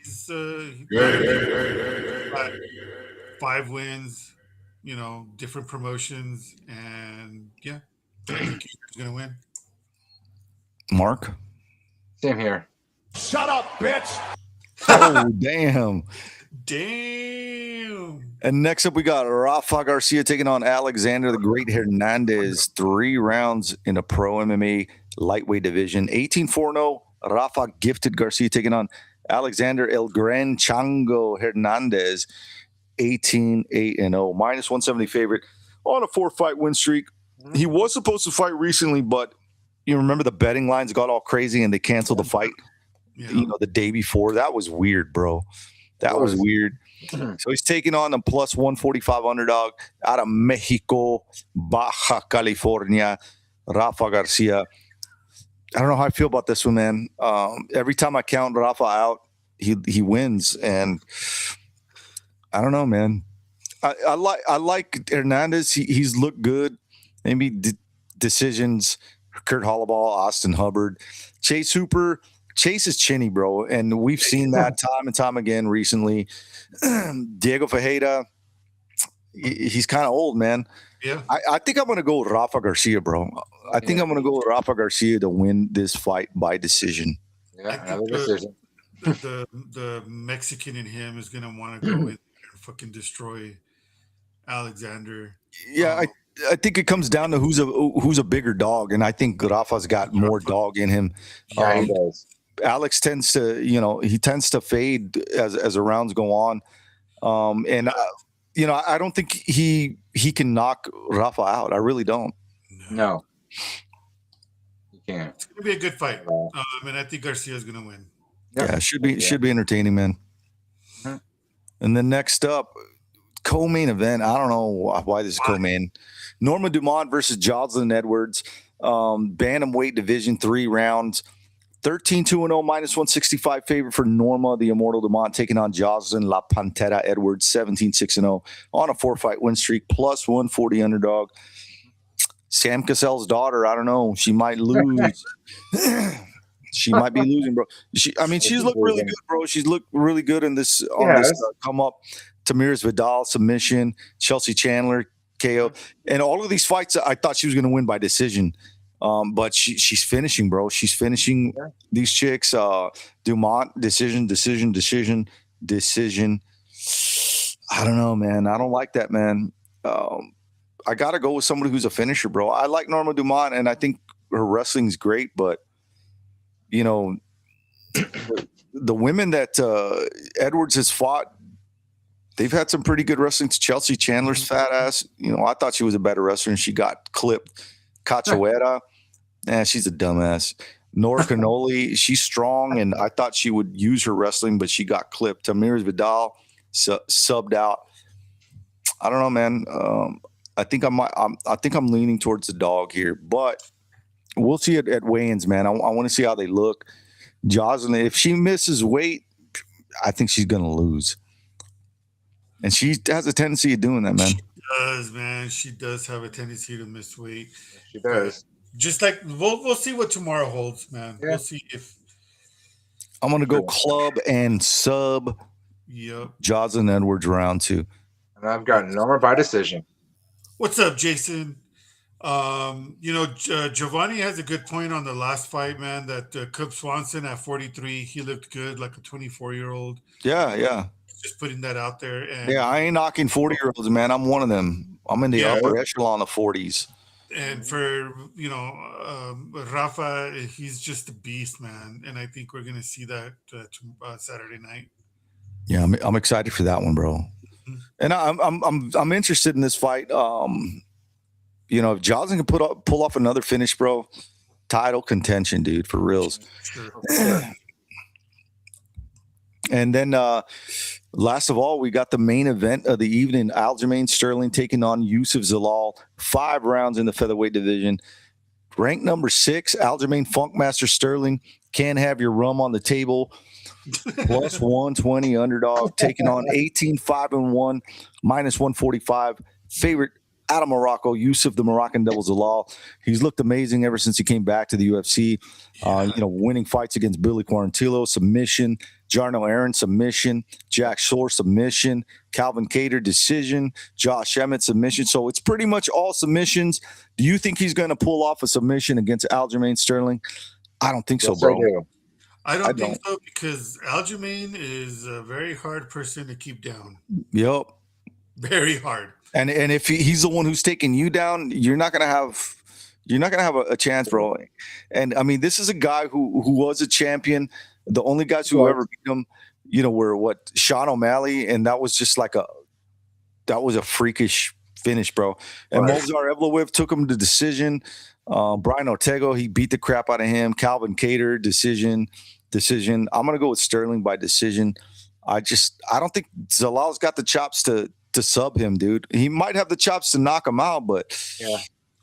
He's 5 wins, different promotions, and yeah, I think he's gonna win. Mark? Same here. Shut up, bitch! Oh, damn. Damn. And next up, we got Rafa Garcia taking on Alexander the Great Hernandez. 3 rounds in a pro MMA lightweight division. 18-4-0, Rafa gifted Garcia taking on Alexander El Gran Chango Hernandez. 18-8-0, minus 170 favorite on a 4-fight win streak. He was supposed to fight recently, but you remember the betting lines got all crazy and they canceled the fight. The day before. That was weird, bro. That was weird. So he's taking on a plus 145 underdog out of Mexico, Baja California, Rafa Garcia. I don't know how I feel about this one, man. Every time I count Rafa out, he wins, and I don't know, man. I like Hernandez. He's looked good. Maybe decisions. Kurt Holloway, Austin Hubbard, Chase Hooper. Chase is chinny, bro, and we've seen that time and time again recently. Diego Ferreira, he's kind of old, man. Yeah. I think I'm going to go with Rafa Garcia, bro. I think I'm going to go with Rafa Garcia to win this fight by decision. Yeah, another decision. The Mexican in him is going to want to go in there and fucking destroy Alexander. Yeah, I think it comes down to who's a bigger dog, and I think Rafa's got more dog in him. Yeah, he does. Alex tends to, he tends to fade as the rounds go on. I don't think he can knock Rafa out. I really don't. No. You can't. It's going to be a good fight. And I think Garcia's going to win. Yeah, it should be entertaining, man. And then next up, co-main event. I don't know why this is co-main. Norma Dumont versus Jocelyn Edwards. Bantamweight division, 3 rounds. 13-2-0, minus 165 favorite for Norma, the Immortal Dumont, taking on Jocelyn La Pantera Edwards, 17-6-0 on a 4-fight win streak, plus 140 underdog. Sam Cassell's daughter, I don't know. She might lose. She might be losing, bro. She's looked really good, bro. She's looked really good in this come up. Tamiris Vidal submission, Chelsea Chandler KO, and all of these fights I thought she was going to win by decision. But she's finishing, bro. She's finishing these chicks. Dumont decision. I don't know, man. I don't like that, man. I got to go with somebody who's a finisher, bro. I like Norma Dumont, and I think her wrestling's great, but, you know, the women that Edwards has fought, they've had some pretty good wrestling. Chelsea Chandler's fat ass. You know, I thought she was a better wrestler, and she got clipped. Cachoeira, she's a dumbass. Nora Canoli, she's strong, and I thought she would use her wrestling, but she got clipped. Tamiris Vidal subbed out. I don't know, man. I think I'm leaning towards the dog here, but we'll see it at weigh-ins, man. I want to see how they look. Jocelyn, if she misses weight, I think she's gonna lose, and she has a tendency of doing that, man. She does, man. She does have a tendency to miss weight. She does. Just like we'll see what tomorrow holds, man. Yeah. We'll see if I'm gonna go club and sub. Yep. Jocelyn Edwards round 2. And I've got Norma by decision. What's up, Jason? You know, Giovanni has a good point on the last fight, man. That Cub Swanson at 43, he looked good, like a 24-year-old. Yeah. Just putting that out there. And Yeah, I ain't knocking 40-year-olds, man. I'm one of them. I'm in the upper echelon of 40s. And for, you know, Rafa, he's just a beast, man. And I think we're gonna see that Saturday night. Yeah, I'm excited for that one, bro. And I'm interested in this fight. You know, if Jocelyn can pull off another finish, bro, title contention, dude, for reals. Sure. And then last of all, we got the main event of the evening. Aljamain Sterling taking on Yusuf Zalal. 5 rounds in the featherweight division. Ranked number 6, Aljamain Funkmaster Sterling. Can have your rum on the table. Plus 120 underdog. Taking on 18-5-1, minus 145. Favorite out of Morocco, Yusuf, the Moroccan Devil Zalal. He's looked amazing ever since he came back to the UFC. You know, winning fights against Billy Quarantillo, submission. Jarno Aaron, submission. Jack Shore, submission. Calvin Cater, decision. Josh Emmett, submission. So it's pretty much all submissions. Do you think he's going to pull off a submission against Aljamain Sterling? I don't think so, bro. I don't think so, because Aljamain is a very hard person to keep down. Yep. Very hard. And if he's the one who's taking you down, you're not gonna have a chance, bro. And I mean, this is a guy who was a champion. The only guys who ever beat him, you know, were Sean O'Malley, and that was just like that was a freakish finish, bro. And Mozart Evloev took him to decision. Brian Ortega, he beat the crap out of him. Calvin Cater, decision. I'm gonna go with Sterling by decision. I don't think Zalal's got the chops to sub him, dude. He might have the chops to knock him out, but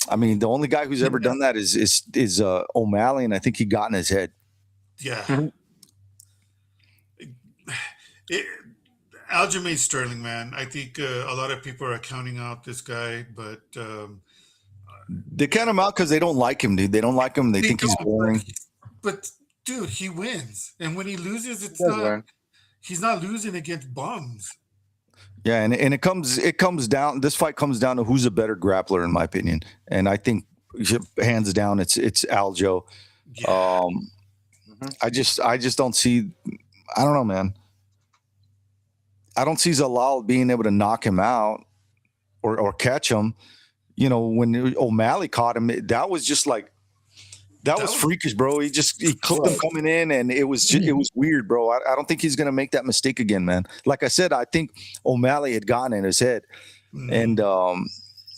I mean, the only guy who's ever done that is O'Malley, and I think he got in his head. Yeah. Aljamain Sterling, man. I think a lot of people are counting out this guy, but they count him out because they don't like him, dude. They don't like him. They think he's boring. But dude, he wins, and when he loses, he's not losing against bums. Yeah, and it comes down. This fight comes down to who's a better grappler, in my opinion. And I think hands down, it's Aljo. Yeah. I just don't see. I don't know, man. I don't see Zalal being able to knock him out or catch him. You know, when O'Malley caught him, that was just like that was freakish, bro. He clipped him coming in, and it was weird, bro. I don't think he's gonna make that mistake again, man. Like I said, I think O'Malley had gotten in his head, and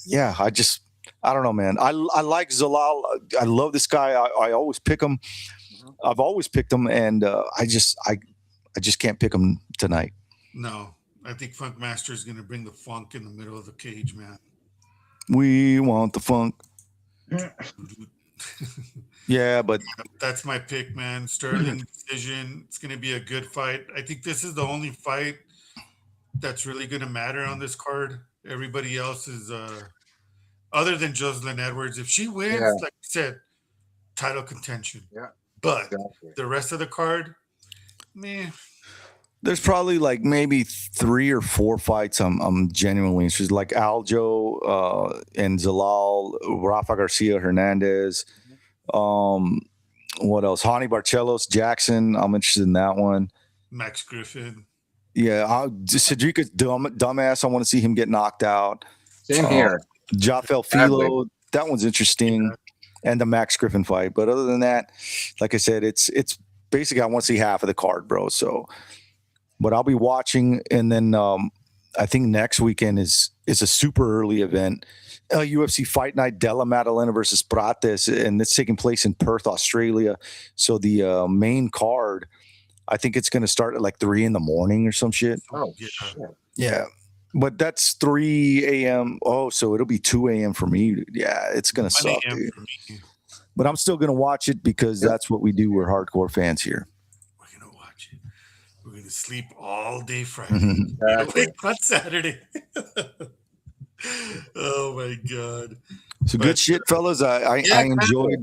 yeah, I don't know, man. I like Zalal. I love this guy. I always pick him. I've always picked him, and I just can't pick him tonight. No, I think Funk Master is gonna bring the funk in the middle of the cage, man. We want the funk. Yeah, but that's my pick, man. Sterling decision. It's going to be a good fight. I think this is the only fight that's really going to matter on this card. Everybody else is, other than Jocelyn Edwards, if she wins, like I said, title contention. Yeah, but the rest of the card, meh. There's probably like maybe 3 or 4 fights I'm genuinely interested. Like Aljo and Zalal, Rafa Garcia Hernandez. What else? Hani Barcelos, Jackson. I'm interested in that one. Max Griffin. Yeah, Cedrica's dumbass. I want to see him get knocked out. Same here. Jafel Filo, that one's interesting, and the Max Griffin fight. But other than that, like I said, it's basically I want to see half of the card, bro. So, but I'll be watching, and then I think next weekend is a super early event, UFC Fight Night Della Maddalena versus Prates, and it's taking place in Perth, Australia. So the main card, I think it's going to start at like 3 a.m. or some shit. Oh, shit. Yeah. But that's 3 a.m. Oh, so it'll be 2 a.m. for me. Yeah, it's going to suck, dude. But I'm still going to watch it because that's what we do. We're hardcore fans here. We're going to watch it. We're going to sleep all day Friday. Wake on Saturday. Oh, my God. So good shit, fellas. I enjoyed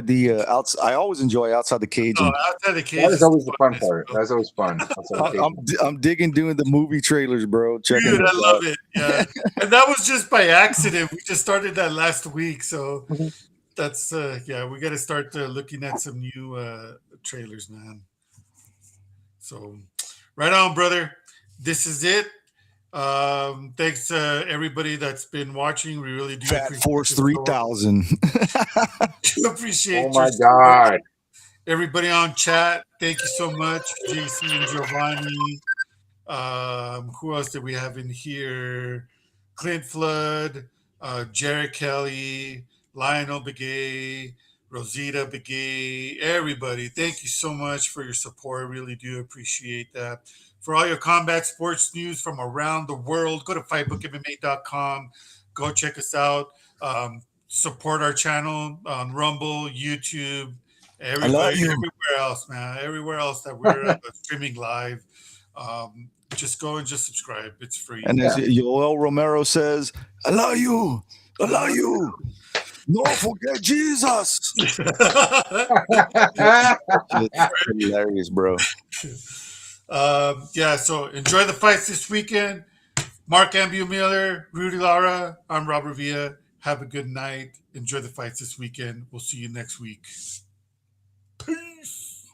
the outside. I always enjoy outside the cage. Outside the cage. That is always the fun part. That's always fun. I'm digging doing the movie trailers, bro. Dude, I love it. Yeah, and that was just by accident. We just started that last week, so that's we got to start looking at some new trailers, man. So, right on, brother. This is it. Thanks to everybody that's been watching. We really do. Fat Force 3000. Appreciate. Oh my God! Everybody on chat, thank you so much, JC and Giovanni. Who else did we have in here? Clint Flood, Jared Kelly, Lionel Begay, Rosita Begay. Everybody, thank you so much for your support. I really do appreciate that. For all your combat sports news from around the world, go to fightbookmma.com. Go check us out. Support our channel on Rumble, YouTube, everywhere else, man. Everywhere else that we're streaming live. Just go and just subscribe. It's free. And as Yoel Romero says, I love you. I love you. Don't forget Jesus. It's hilarious, bro. So enjoy the fights this weekend. Mark Ambu Miller, Rudy Lara, I'm Robert Villa. Have a good night. Enjoy the fights this weekend. We'll see you next week. Peace.